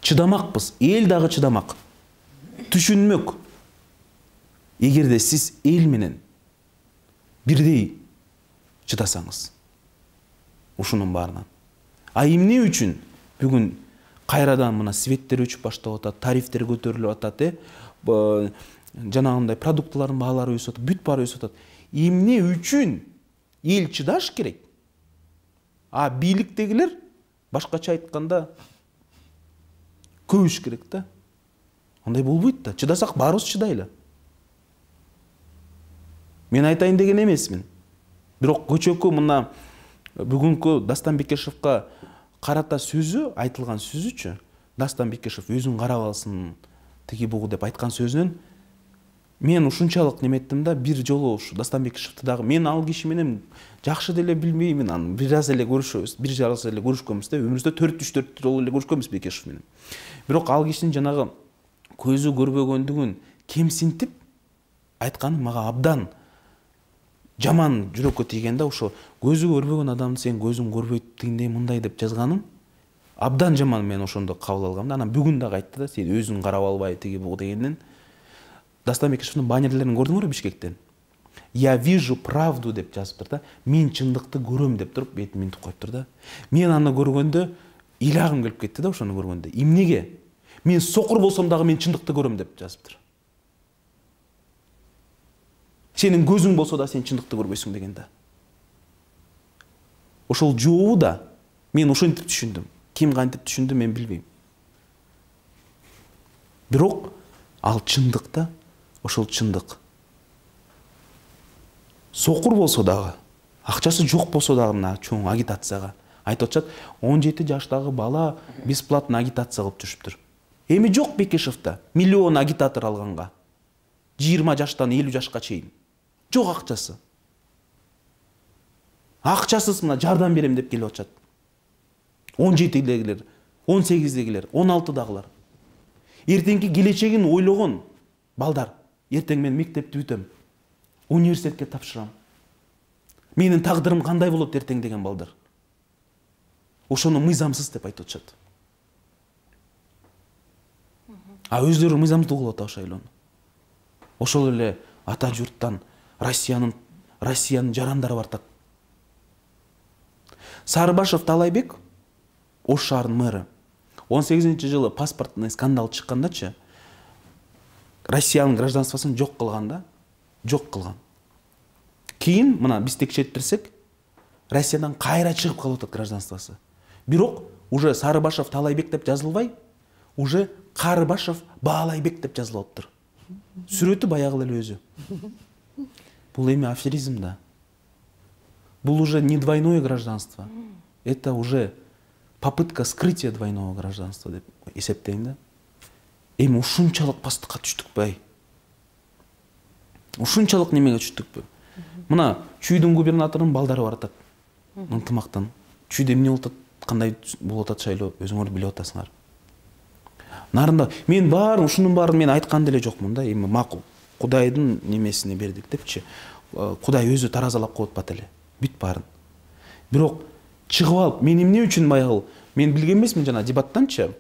Чыдамакпыз, эл дагы чыдамак. Түшүнмөк. Эгерде сиз эл менен бирдей чыдасаңыз, ушунун баарынан. А эмне үчүн бүгүн кайрадан мына светтер өчүп баштап атат, тарифтер көтөрүлүп атат, жанагындай продуктлардын баалары өсүп атат, бүт баары өсүп атат. Эмне үчүн эл чыдаш керек? А бийликтегилер башкача айтканда көбүш керек да. Андай болбойт да. Чыдасак баарыбыз чыдайлы. Мен айтайын деген эмесмин. Бирок көчөккө мына бүгүнкү Дастан Бекешевка карата сөзү, айтылган сөзүчү, Дастан Бекешев өзүн карап алсын тиги бугу деп айткан сөзүнөн мен ушунчалык неметтим да, бир жолу ушу Дастан Бекешевти дагы мен ал киши менен жакшы деле билбеймин, аны бир аз эле көрүшкөнбүз да, өмүрүбүздө 4-3 жолу эле көрүшкөнбүз Бекешев менен. Бирок ал кишинин жанагы көзү көрбөгөндүгүн кемсинтип айтканы мага абдан жаман жүрөккө тийген да. Ошо көзү көрбөгөн адамды сен көзүң көрбөйт тигиндей мындай деп жазганым абдан жаман. Мен ошондо кабыл алгам да. Анан бүгүн дагы айтты да, сен өзүң карап албай тиги бугу дегенден. Дастан Бекешевдин баннерлерин көрдүңөрбү Бишкектен? Я вижу правду деп жазыптыр да. Мен чындыкты көрөм деп туруп бетин минтип коюптур да. Мен аны көргөндө ыйлагым келип кетти да, ошону көргөндө. Эмнеге? Мен сокур болсом дагы мен чындыкты көрөм деп жазыптыр. Сенин көзүң болсо да сен чындыкты көрбөйсүң деген да. Ошол жообу да мен ошентип түшүндүм. Ким кантип түшүндү мен билбейм. Бирок ал чындыкта ошол чындык. Сокур болсо дагы, акчасы жок болсо дагы мына чоң агитацияга айтып атышат, 17 жаштагы бала бесплатно агитация кылып жүрүптүр. Эми жок Бекешевда миллион агитатор алганга. 20 жаштан 50 жашка чейин. Жок акчасы. Акчасыз мына жардам берем деп келип атышат. 17дегилер, 18дегилер, 16дагылар. Эртеңки келечегин ойлогон балдар. Эртең мен мектепти бүтөм. Университетке тапшырам. Менин тагдырым кандай болот эртең деген балдар. Ошону мыйзамсыз деп айтып атышат. А өздөрү мыйзамдуу кылып атат ошойлону. Ошол эле ата журттан Россиянын жарандары бартат. Сарыбашев Талайбек, Ош шаарынын мэрі, 18-жылы паспортный скандал чыккандачы, Россиянын гражданствосын жок кылган да, жок кылган. Кийин мына биз текшертирсек, Россиядан кайра чыгып калып атат гражданствосы. Бирок уже Сарыбашев Талайбек деп жазылбай, уже Карыбашев Баалайбек деп жазылып атыптыр. Сүрөтү баягы эле өзү. Бул эми аферизм да. Бул уже не двойное гражданство. Это уже попытка скрытия двойного гражданства деп эсептейм да. Эми ушунчалык пастыкка түштүкпү ай? Ушунчалык немеге түштүкпү? Мына Чүйдүн губернаторунун балдары баратат. Ынтымактан. Чүйдө эмне болуп атат, кандай болуп атат шайлоо өзүңөр билип атасыңар. Нарында мен баарын ушунун баарын мен айткан деле жокмун да. Эми макул. Кудайдын немесине бердик депчи. Кудай өзү таразалап коет бат эле. Бүт баарын. Бирок чыгып алып, мен эмне үчүн баягы мен билген эмесмин жана дебаттанчы.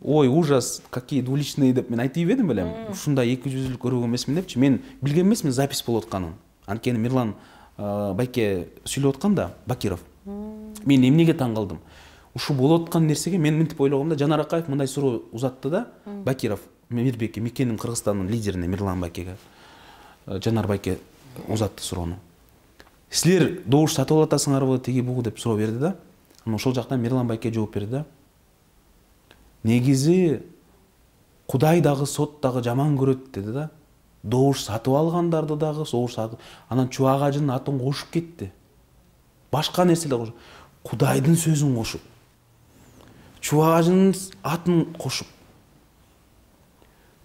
Ой, ужас, какие двуличные деп мен айтып едим белем. Ушундай 200-лүк көргөн эмесмин депчи. Мен билген эмесмин запись болуп атканын. Анткени Мирлан Байке сүйлөп атканда, Бакиров. Мен эмнеге таң калдым? Ушу болуп аткан нерсеге мен мынтип ойлогомда Жанар Акаев мындай суроо узатты да, Бакиров Мирбекке, Мекенин Кыргызстандын лидерине Мирлан Байкеге, Жанар Байке узатты суроону. Силер добуш сатып алып атасыңарбы тиги бугу деп суроо берди да. Анан ошол жактан Мирлан Байке жооп берди да. Негизи Кудай дагы сот дагы жаман көрөт деди да. Добуш сатып алгандарды дагы добуш сатып, анан Чубак ажынын атын кошуп кетти. Башка нерселер кошуп, Кудайдын сөзүн кошуп, Чубак ажынын атын кошуп.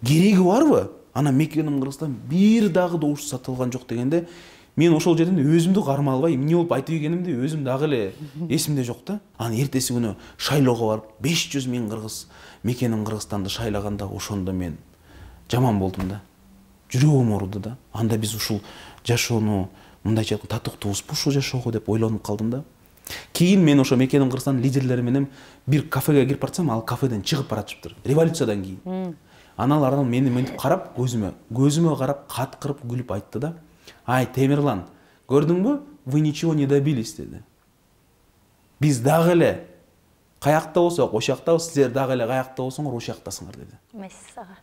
Кереги барбы? Анан Мекенин Кыргызстан бир дагы добуш сатылган жок дегенде, мен ошол жерден өзүмдү кармай албай, эмне болуп айтып ийгенимди өзүм дагы эле эсимде жок да. Анан эртеси күнү шайлоого барып 500 миң кыргыз Мекенин Кыргызстанды шайлаганда ошондо мен жаман болдум да. Жүрөгүм ооруду да. Анда биз ушул жашоону мындайча айтканда татыктуубузбу ушул жашоого деп ойлонуп калдым да. Кийин мен ошо Мекенин Кыргызстандын лидерлери менен бир кафеге кирип барсам, ал кафеден чыгып баратыптыр. Революциядан кийин. Анан алар мени мынтип карап, көзүмө карап, каткырып күлүп айтты да. Ай, Темирлан, көрдүңбү? Вы ничего не добились деди. Биз дагы эле каякта болсок, ошол жактабыз, силер дагы эле каякта болсоңор, ошол жактасыңар деди. Месис ага.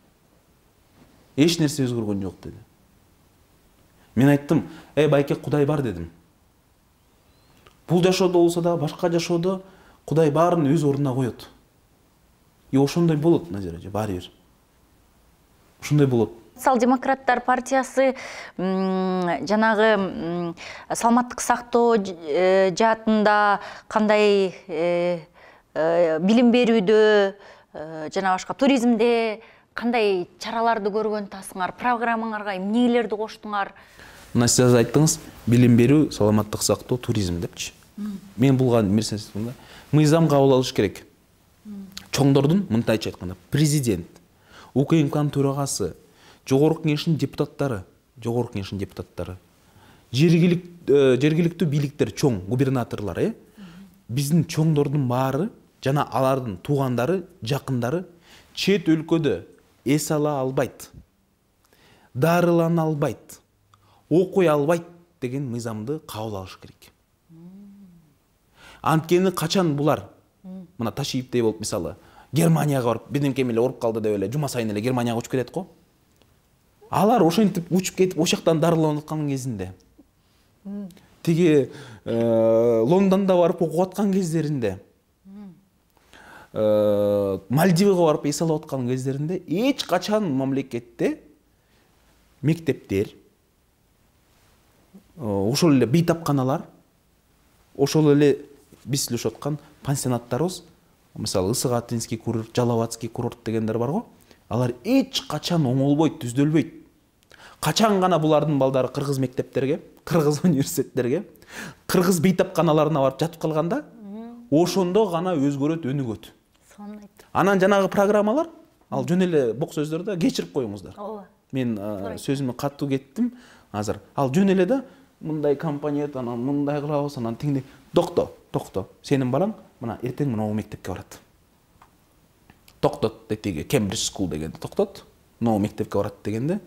Эч нерсе өзгөргөн жок деди. Мен айттым, Байке, Кудай бар дедим. Бул жашоодо болсо да, башка жашоодо Кудай баарын өз ордуна коет. И ошондой болот, Назира эже, баары бир. Ошондой болот. Социал-демократтар партиясы жанагы саламаттык сактоо жаатында кандай билим берүүдө, жана башка туризмде кандай чараларды көргөн тасыңар, программаңарга эмнелерди коштуңар? Мына сиз айттыңыз, билим берүү, саламаттык сактоо, туризм депчи. Мен булга нерсени да. Мыйзам кабыл алыш керек. Чоңдордун, мындайча айтканда, президент, УКМКнын төрагасы, Жогорку Кеңештин депутаттары, жергиликтүү бийликтер, чоң губернаторлор, биздин чоңдордун баары жана алардын туугандары, жакындары чет өлкөдө эс ала албайт, дарылана албайт, окуй албайт деген мыйзамды кабыл алыш керек. Анткени качан булар, мына Ташиевдей болуп мисалы, Германияга барып, бирдемке эле ооруп калды деп эле жума сайын эле Германияга учуп кетет го. Алар ошентип учуп кетип, ошол жактан дарыланып аткан кезинде, тиги Лондондо барып окуп аткан кездеринде, Мальдивага барып эс алып аткан кездеринде эч качан мамлекетте мектептер, ошол эле бейтапканалар, ошол эле биз сүйлөшүп аткан пансионаттарыбыз, мисалы Ысык-Атинский курорт, Жалалбатский курорт дегендер бар го, алар эч качан оңолбойт, түздөлбөйт. Качан гана булардын балдары кыргыз мектептерге, кыргыз университеттерге, кыргыз бейтапканаларына барып жатып калганда, ошондо гана өзгөрөт, өнүгөт. Анан жанагы программалар, ал жөн эле бок сөздөр да, кечирип коюңуздар. Мен сөзүмө каттуу кеттим азыр. Ал жөн эле да, мындай компания, анан мындай кылабыз, анан тиңди. Токто. Сенин балаң мына эртең мына мектепке барат. Токтот деги Cambridge School дегенде токтот. Но мектепке барат дегенде,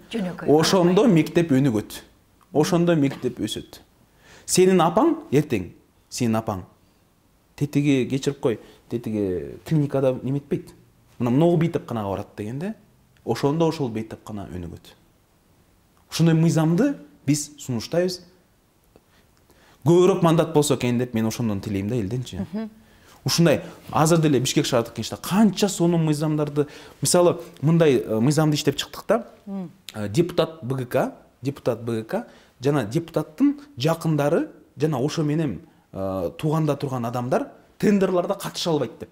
ошондо мектеп өнүгөт. Ошондо мектеп өсөт. Сенин апаң эртең, сенин апаң тетиги кечирип кой, тетиги клиникада неметпейт. Мына много бейтапканага барат дегенде, ошондо ошол бейтапкана өнүгөт. Ошондой мыйзамды биз сунуштайбыз. Көбүрөөк мандат болсо экен деп мен ошондон тилейм да элденчи. Ушундай азыр деле Бишкек шаардык кеңеште канча сонун мыйзамдарды, мисалы, мындай мыйзамды иштеп чыктык да. Депутат БГК жана депутаттын жакындары жана ошо менен тууганда турган адамдар тендерларда катыша албайт деп.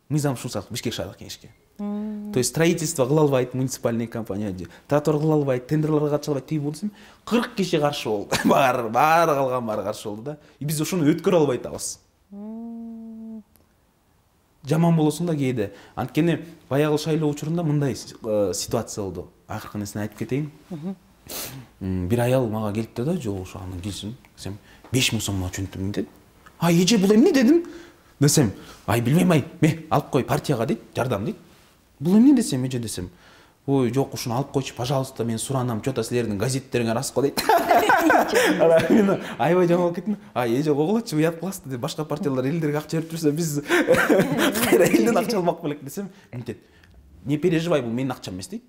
Мыйзам сунсак Бишкек шаардык кеңешке. То есть строительство кыла албайт, муниципальный компания, тротуар кыла албайт, тендерларга катыша албайт тиги болсом 40 киши каршы болду. Баары калган баары каршы болду да. Биз ошону өткөрө албай атабыз. Жаман болосуң да кээде. Анткени баягы шайлоо учурунда мындай ситуация болду. Акыркы нерсени айтып кетейин. Бир аял мага келипти да, жол ошо анын келсин. Десем, 5000 сомго чөнтүм дедим. Ай, эже бул эмне дедим? Десем, ай билбейм, ме алып кой партияга дейт, жардам дейт. Бул эмне десем, эже десем, ой жок ушуну алып койчу пожалуйста мен суранам чота силердин газеттериңер рас го дейт. Ана мен аябай жаман болуп кеттим. Жок огулачы уят кыласызды деп башка партиялар элдерге акча берип турса биз кайра элден акча алмак белек десем мынтет. Не переживай, бул менин акчам эмес дейт.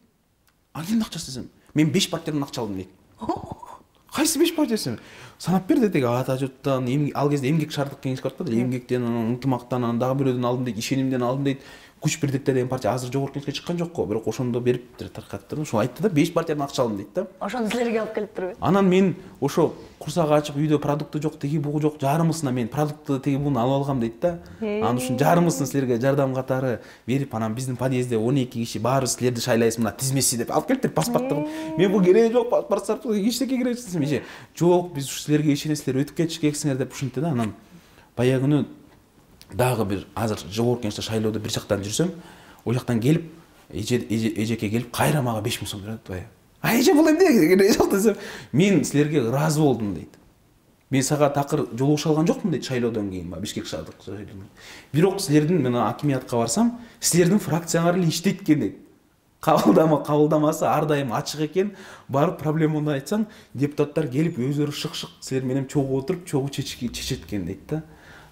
Кимдин акчасы десем мен 5 партиядан акча алдым дейт. Кайсы 5 партия десем санап бер деди. Ата журттан ал кезде эмгек шаардык кеңеш бар да, эмгектен, ынтымактан, анан дагы бирөөдөн алдым дейт, ишенимден алдым дейт. Күч биrdikte деген партия азыр жогорку кеңешке чыккан жок го, бирок ошондо бериптир таркаттыр. Ошо айтты да 5 партиядан акча алдым дейт да. Ошону силерге алып келип турбу. Анан мен ошо курсак ачып үйдө продукты жок, тиги бугу жок, жарымысына мен продуктты тиги бугуну алып алгам дейт да. Анан ушун жарымысын силерге жардам катары берип, анан биздин подъездде 12 киши баары силерди шайлайбыз мына тизмеси деп алып келиптир паспортту. Мен бул кереги жок, паспорт эчтеке керек десем эже жок, биз силерге ишенесиздер, өтүп кетишкексиңер деп ушинтти да. Анан баягы күнү дагы бир азыр жогорку кеңеште шайлоодо бир жактан жүрсөм, о жактан келип эжеке келип кайра мага 5000 сом берет баягы. Эже бул эмне жок десем, мен силерге ыраазы болдум дейт. Мен сага такыр жолугуша алган жокмун дейт шайлоодон кийин, Бишкек шаардык шайлоодон. Бирок силердин мына акимиятка барсам, силердин фракцияңар эле иштейт экен дейт. Кабылдамасы ар дайым ачык экен, барып проблеманы айтсаң, депутаттар келип өздөрү шык-шык силер менен чогуу отуруп, чогуу чечет экен дейт да.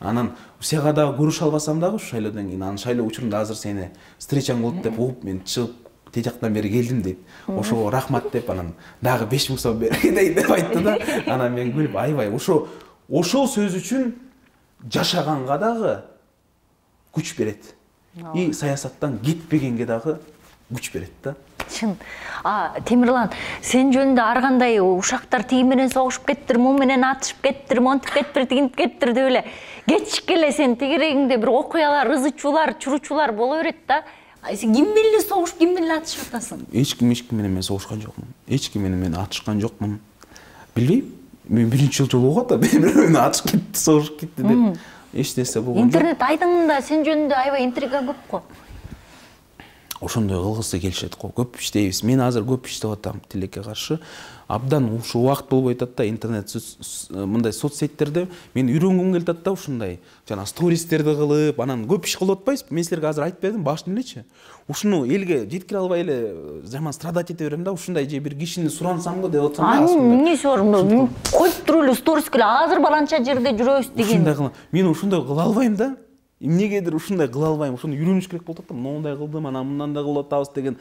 Анан сага дагы көрүшө албасам дагы шайлоодон кийин, анан шайлоо учурунда азыр сени встречаң болот деп угуп мен чыгып тээ жактан бери келдим дейт. Ошого рахмат деп анан дагы 5000 сом берейин деп айтты да. Анан мен күлүп аябай ошол сөз үчүн жашаганга дагы күч берет. И саясаттан кетпегенге дагы күч берет да. Чын. Темирлан, сен жөнүндө ар кандай ушактар тиги менен согушуп кеттир, му менен атышып кеттир, монтип кеттир, тигинтип кеттир деп эле кечикке эле сен тигирегиңде бир окуялар, ызычуулар, чуручуулар боло берет да. Сен ким менен согушуп, ким менен атышып атасың? Эч ким менен мен согушкан жокмун. Эч ким менен мен атышкан жокмун. Билбейм. Мен биринчи жолу болуп атат, мен атышып кетти, согушуп кетти деп. Эч нерсе болгон жок. Интернет айдыңында сен жөнүндө аябай интрига көп го. Ошондой кылгысы келишет го. Көп иштейбиз. Мен азыр көп иштеп атам тилекке каршы. Абдан ушу убакыт болбой атат да, интернет мындай соцсеттерде мен үйрөнгүм келип атат да, ушундай. Жана стористерди кылып, анан көп иш кылып атпайсызбы? Мен силерге азыр айтып бердим, башын элечи. Ушуну элге жеткире албай эле жаман страдать эте берем да, ушундай же бир кишини сурансамбы деп атсам да. Эмнеси бар? Коюп туруп эле сториске азыр баланча жерде жүрөбүз деген. Ушундай кылам. Мен ушундай кыла албайм да. Эмнегедир ушундай кыла албайм. Ошону үйрөнүш керек болуп атат да. Мондай кылдым, анан мындан да кылып атабыз деген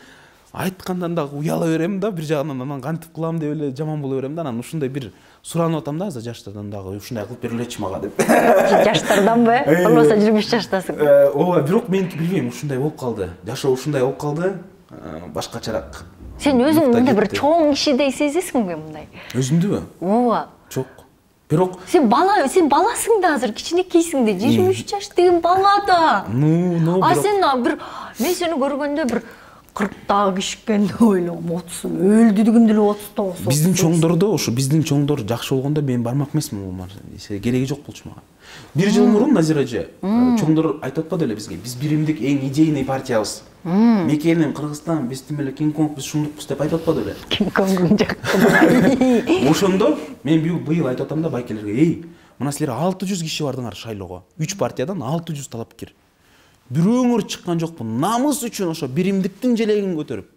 айткандан да уяла берем да, бир жагынан анан кантип кылам деп эле жаман боло берем да. Анан ушундай бир суранып атам да, азыр жаштардан дагы ушундай кылып бергилечи мага деп. Жаштарданбы? Болбосо 25 жаштасың. Ооба, бирок мен билбейм, ушундай болуп калды. Жашоо ушундай болуп калды. Башкачараак. Сен өзүң мындай бир чоң кишидей сезесиңби мындай? Өзүмдүбү? Ооба. Жок. Бирок сен баласың да азыр, кичинекейсиң да, 23 жаш деген бала да. Сен бир мен сени көргөндө бир 40-тагы кишикенде ойлогом, 30 өлдү дегенде эле 39. Биздин чоңдордо, ошо биздин чоңдор жакшы болгондо мен бармак эмесмин, кереги жок болчу мага. Бир жыл мурун Назира эже чоңдор айтып атпады эле бизге, биз биримдик эң идейный партиябыз. Мекеним Кыргызстан, биз тим эле Кинг-Конг, биз шундукпуз деп айтып атпады эле. Кинг-Конгдун жакы. Ошондо мен быйыл айтып атам да байкелерге, мына силер 600 киши бардыңар шайлоого. 3 партиядан 600 талапкер. Бирөөңөр чыккан жокпу. Намыс үчүн ошо биримдиктин желегин көтөрүп,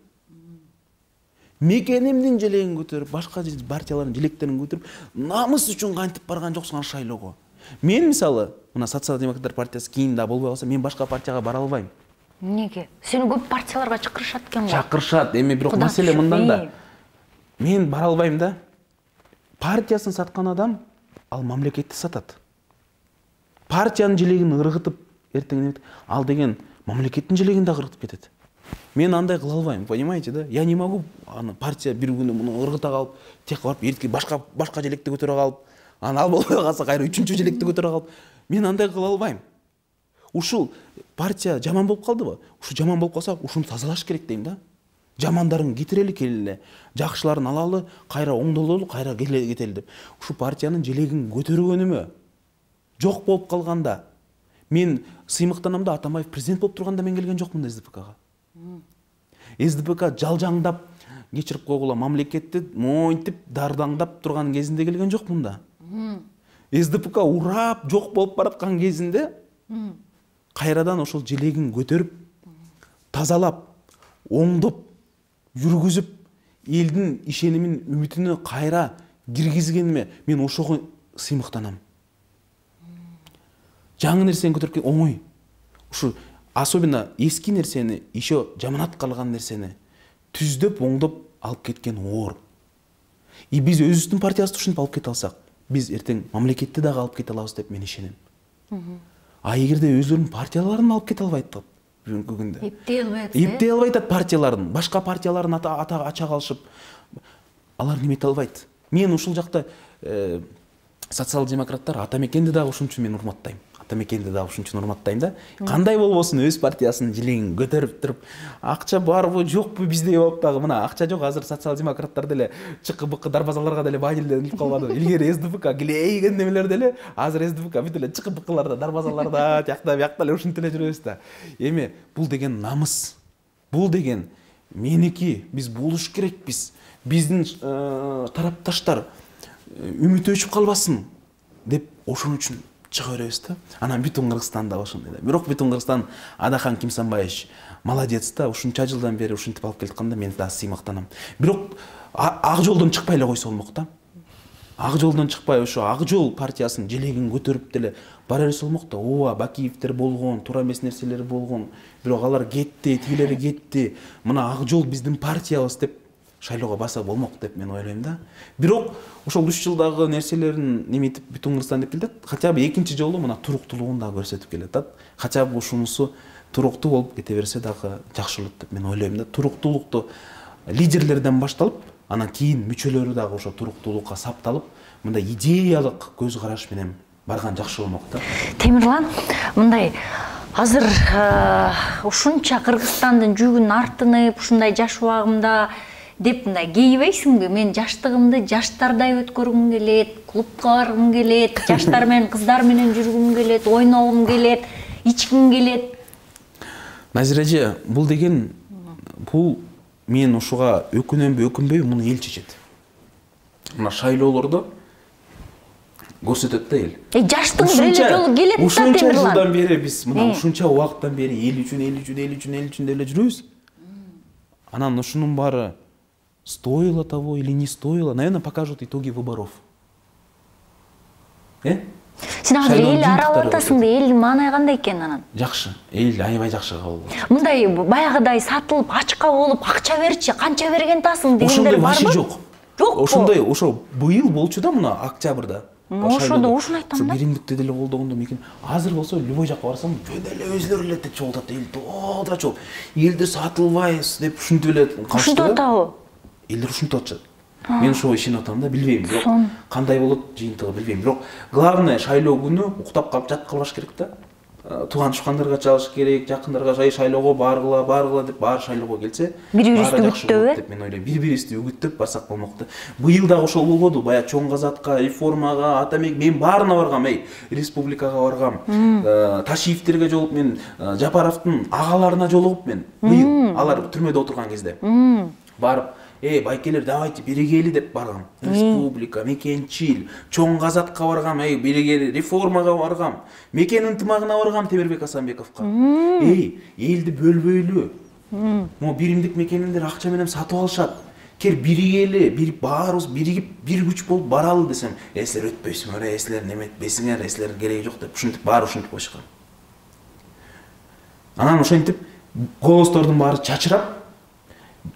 мекенимдин желегин көтөрүп, башка партиялардын желектерин көтөрүп, намыс үчүн кантип барган жоксуңар шайлоого. Мен мисалы, мына социал-демократтар партиясы кийин да болбой калса, мен башка партияга бара албайм. Эмнеге? Сени көп партияларга чакырышат экен го. Чакырышат, эми бирок маселе мындан да. Мен бара албайм да. Партиясын саткан адам ал мамлекетти сатат. Партиянын желегин ыргытып эртең ал деген мамлекеттин желегин да ыргытып кетет. Мен андай кыла албайм, понимаете да? Я не могу аны партия бир күнү муну ыргыта калып, тек барып эртең башка желекти көтөрө калып, анан ал болбой калса кайра 3-чү желекти көтөрө калып, мен андай кыла албайм. Ушул партия жаман болуп калдыбы? Ушу жаман болуп калса, ушуну тазалаш керек дейм да. Жамандарын кетирели келеле, жакшыларын алалы, кайра оңдололу, кайра кетели деп. Ушу партиянын желегин көтөргөнүмө жок болуп калганда, мен сыймыктанам да, Атамбаев президент болуп турганда мен келген жокмун да СДПКга. СДПК жалжаңдап, кечирип койгула, мамлекетти моинтип, дардаңдап турган кезинде келген жокмун да. СДПК урап жок болуп бараткан кезинде кайрадан ошол желегин көтөрүп, тазалап, оңдоп, жүргүзүп элдин ишенимин үмүтүнө кайра киргизгениме мен ошого сыймыктанам. Жаңы нерсени көтөрүп оңой. Ушу особенно эски нерсени, еще жаманат калган нерсени түздөп, оңдоп алып кеткен оор. И биз өзүбүздүн партиябызды ушинтип алып кете алсак, биз эртең мамлекетти дагы алып кете алабыз деп мен ишенем. А эгерде өзлөрүнүн партияларын алып кете албайт бүгүнкү күндө. Эптей албайт партияларын, башка партияларын ача калышып, алар немете албайт. Мен ушул жакта социал-демократтар Атамекенди дагы ушун үчүн мен урматтайм. Атамекенди дагы ушун үчүн урматтайм да. Кандай болбосун өз партиясынын жилегин көтөрүп туруп, акча барбы, жокпу биздей болуп дагы мына акча жок, азыр социал-демократтар деле ЧКБК дарбазаларга деле баалиленип калган. Илгери СДПК килейген немелер деле, азыр СДПК бүт эле ЧКБКларда, дарбазаларда, тиякта, биякта эле ушинтип эле жүрөбүз да. Эми бул деген намыс. Бул деген меники, биз болуш керекпиз. Биздин тарапташтар үмүтү өчүп калбасын деп ошон үчүн чыга беребиз да. Анан бүтүн Кыргызстан да ошондой да. Бирок бүтүн Кыргызстан Адахан Кимсанбаевич молодец да, ушунча жылдан бери ушинтип алып келатканда мен да сыймактанам. Бирок ак жолдон чыкпай эле койсо болмок да. Ак жолдон чыкпай ошо ак жол партиясынын желегин көтөрүп деле бара берсе болмок да. Ооба, Бакиевдер болгон, туура эмес нерселер болгон. Бирок алар кетти, тигилери кетти. Мына ак жол биздин партиябыз деп шайлоого баса болмок деп мен ойлойм да. Бирок ошол 3 жылдагы нерселерин неметип бүтүн Кыргызстан деп келет. Хотя бы экинчи жолу мына туруктуулугун дагы көрсөтүп келет. Хотя бы ушунусу туруктуу болуп кете берсе дагы жакшы болот деп мен ойлойм да. Туруктуулукту лидерлерден башталып, анан кийин мүчөлөрү дагы ошо туруктуулукка сапталып, мындай идеялык көз караш менен барган жакшы болмок да. Темирлан, мындай азыр ушунча Кыргызстандын жүгүн артынып, ушундай жаш убагымда деп мындай кейбейсиңби? Мен жаштыгымды жаштардай өткөргүм келет, клубка баргым келет, жаштар менен, кыздар менен жүргүм келет, ойногум келет, ичким келет. Назиреже, бул деген бул мен ушуга өкүнөмбү, өкүнбөйбү, муну эл чечет. Мына шайлоолордо көрсөтөт да эл. Жаштык бир эле жолу келет да, Темирлан. Ушунча жылдан бери биз мына ушунча убакыттан бери эл үчүн деле жүрөбүз. Анан ушунун баары стоило того или не стоило, наверное, покажут итоги выборов. Сен азыр эл аралап атасың да, элдин маанай кандай экен анан? Жакшы, эл аябай жакшы кабыл алат. Мындай баягыдай сатылып, ачка болуп, акча берчи, канча берген атасың дегендер барбы? Ошондой жок. Жокпу? Ошондой, ошо быйыл болчу да, мына октябрда. Ошондо ушуну айтам да. Биримдикти деле колдогондо мекен. Азыр болсо любой жакка барсам, жөн эле өзлөрү эле деп чогултат, эл тоодо чогул. Элди сатылбайбыз деп ушинтип эле калышты. Ушинтип атабы? Элдер ушинтип атышат. Мен ошого ишенип атам да, билбейм. Бирок кандай болот жыйынтыгы билбейм. Бирок главное шайлоо күнү уктап калып жатып калбаш керек да. Тууган тушкандарга чалыш керек, жакындарга шайлоого баргыла деп баары шайлоого келсе, бири-бирибизди үгүттөбү деп мен ойлойм. Бири-бирибизди үгүттөп барсак болмок да. Быйыл дагы ошол болбоду. Бая чоң казатка, реформага, Атамек, мен баарына баргам, республикага баргам. Ташиевтерге жолугуп мен, Жапаровдун агаларына жолугуп мен. Быйыл алар түрмөдө отурган кезде. Барып, байкелер, давайте биригели деп баргам. Республика, Мекенчил, чоң казатка баргам, биригели, реформага баргам. Мекен ынтымагына баргам, Темирбек Асанбековго. Элди бөлбөйлү. Mo биримдик мекениндер акча менен сатып алышат. Кер биригели, баарыбыз биригип, бир күч болуп баралы десем, силер өтпөйсүңөр, силер неметпейсиңер, силер кереги жок деп ушинтип баары ушинтип койшукан. Анан ошентип голостордун баары чачырап,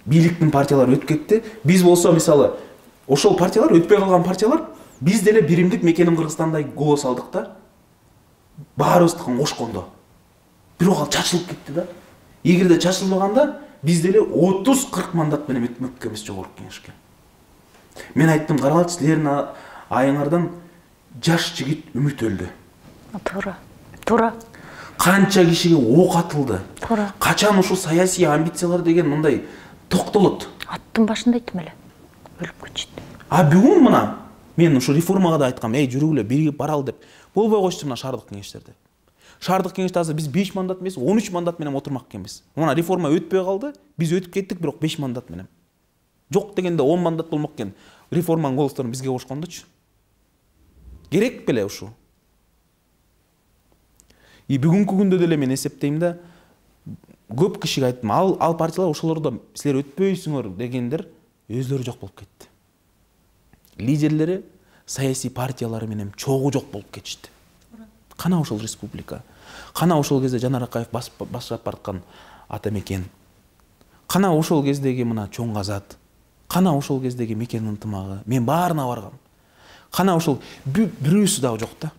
бийликтин партиялары өтүп кетти. Биз болсо мисалы ошол партиялар өтпөй калган партиялар, биз деле биримдик мекеним Кыргызстандай голос алдык да. Баарыбыздыкын кошкондо. Бирок ал чачылып кетти да. Эгерде чачылбаганда биз деле 30-40 мандат менен өтмөккөнбүз жогорку кеңешке. Мен айттым, каралачы, силердин айыңардан жаш жигит үмүт өлдү. Туура. Канча кишиге ок атылды. Туура. Качан ушул саясий амбициялар деген мындай токтолот. Аттын башында айттым эле. Өлүп кетишти. Бүгүн мына мен ушу реформага да айткам, жүргүлө биригип баралы деп. Болбой койчу мына шаардык кеңештерде. Шаардык кеңеште азыр биз 5 мандат эмес, 13 мандат менен отурмак экенбиз. Мына реформа өтпөй калды, биз өтүп кеттик, бирок 5 мандат менен. Жок дегенде 10 мандат болмок экен. Реформанын голосторун бизге кошкондочу. Керек беле ушу? Бүгүнкү күндө деле мен эсептейм да, көп кишиге айттым, ал партиялар ошолордо силер өтпөйсүңөр дегендер өздөрү жок болуп кетти. Лидерлери саясий партиялары менен чогуу жок болуп кетишти. Кана ошол республика, кана ошол кезде Жанар Акаев баштап бараткан ата мекен, кана ошол кездеги мына Чоң Азат, кана ошол кездеги Мекен ынтымагы, мен баарына баргам. Кана ошол бирөөсү дагы жок да.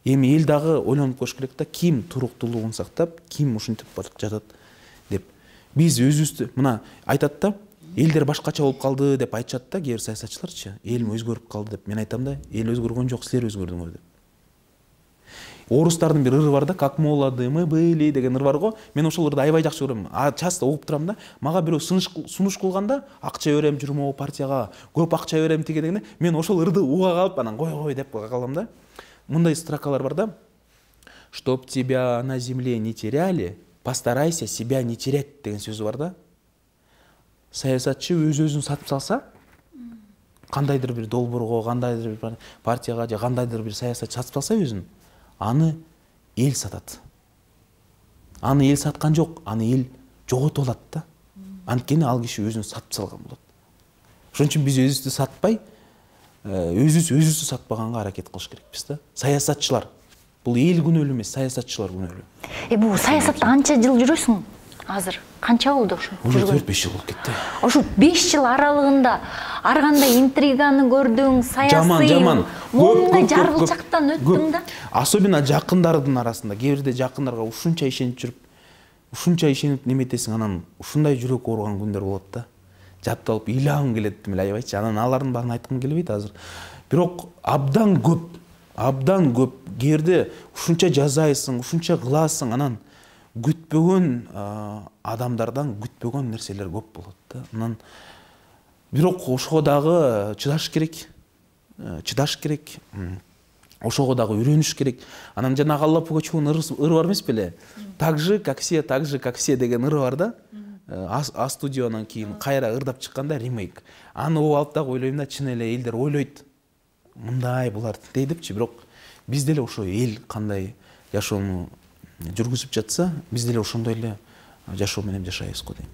Эми эл дагы ойлонуп көрүш керек да, ким туруктуулугун сактап, ким ушинтип барып жатат деп. Биз өзүбүздү мына айтат да, элдер башкача болуп калды деп айтышат да, кээ бир саясатчыларчы, элим өзгөрүп калды деп. Мен айтам да, эл өзгөргөн жок, силер өзгөрдүңөр деп. Орустардын бир ыры бар да, как молоды мы были деген ыр бар го. Мен ошол ырды аябай жакшы көрөм. Часто угуп турам да. Мага бирөө сунуш кылганда, акча берем жүрмө партияга, көп акча берем тиге дегенде, мен ошол ырды уга калып, анан кой деп калам да. Мындай строкалар бар да. Чтоб тебя на земле не теряли, постарайся себя не терять деген сөзү бар да. Саясатчы өз-өзүн сатып салса, кандайдыр бир долбоорго, кандайдыр бир партияга же кандайдыр бир саясатчы сатып салса өзүн, аны эл сатат. Аны эл саткан жок, аны эл жоготуп алат да. Анткени ал киши өзүн сатып салган болот. Ошон үчүн биз өзүбүздү сатпай, өзүбүздү сатпаганга аракет кылыш керекпиз да. Саясатчылар, бул эл күнөөлүү эмес, саясатчылар күнөөлүү. Бул саясатта канча жыл жүрөсүң? Азыр канча болду ошо? Уже 4-5 жыл болуп кетти. Ошо 5 жыл аралыгында ар кандай интриганы көрдүң, саясий момундай жаргылчактан өттүң да. Особенно жакындардын арасында, кээ бирде жакындарга ушунча ишенип жүрүп, ушунча ишенип неметесиң, анан ушундай жүрөк ооруган күндөр болот да. Жатталып ыйлагым келет деп эле аябайчы. Анан алардын баарын айткым келбейт азыр. Бирок абдан көп, кээ бирде ушунча жазайсың, ушунча кыласың, анан күтпөгөн адамдардан күтпөгөн нерселер көп болот да. Анан бирок ошого дагы чыдаш керек. Ошого дагы үйрөнүш керек. Анан жанагы Алла Пугачевдин ыры бар эмес беле? Так же, как все деген ыры бар да. А студионан кийин кайра ырдап чыкканда ремейк. Аны алып дагы ойлойм да, чын эле элдер ойлойт. Мындай булар тиндей депчи, бирок биз деле ошо эл кандай жашоону жүргүзүп жатса, биз деле ошондой эле жашоо менен жашайбыз го дейм.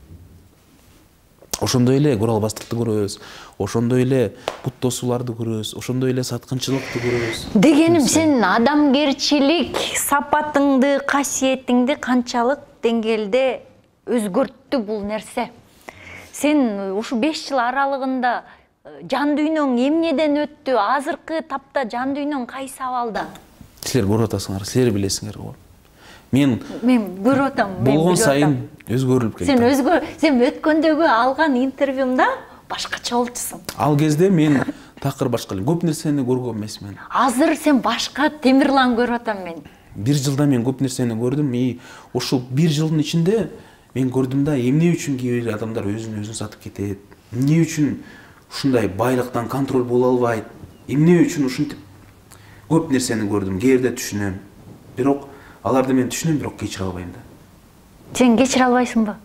Ошондой эле куралбастыкты көрөбүз, ошондой эле бут тосууларды көрөбүз, ошондой эле саткынчылыкты көрөбүз. Дегеним, сен адамгерчилик сапатыңды, касиетиңди канчалык деңгээлде өзгөрттү бул нерсе? Сен ушу 5 жыл аралыгында жан дүйнөң эмнеден өттү? Азыркы тапта жан дүйнөң кайсы абалда? Силер көрүп атасыңар, силер билесиңер го. Мен көрүп атам. Болгон сайын өзгөрүлүп келдим. Сен өткөндөгү алган интервьюмда башкача болчусуң. Ал кезде мен такыр башка элем. Көп нерсени көргөн эмесмин. Азыр сен башка Темирлан көрүп атам мен. 1 жылда мен көп нерсени көрдүм. Ошол 1 жылдын ичинде мен көрдүм да, эмне үчүн кээ бир адамдар өзүн сатып кетет? Эмне үчүн ушундай байлыктан контроль боло албайт? Эмне үчүн ушинтип көп нерсени көрдүм. Кээ бирде түшүнөм. Бирок аларды мен түшүнөм, бирок кечире албайм да. Сен кечире албайсыңбы?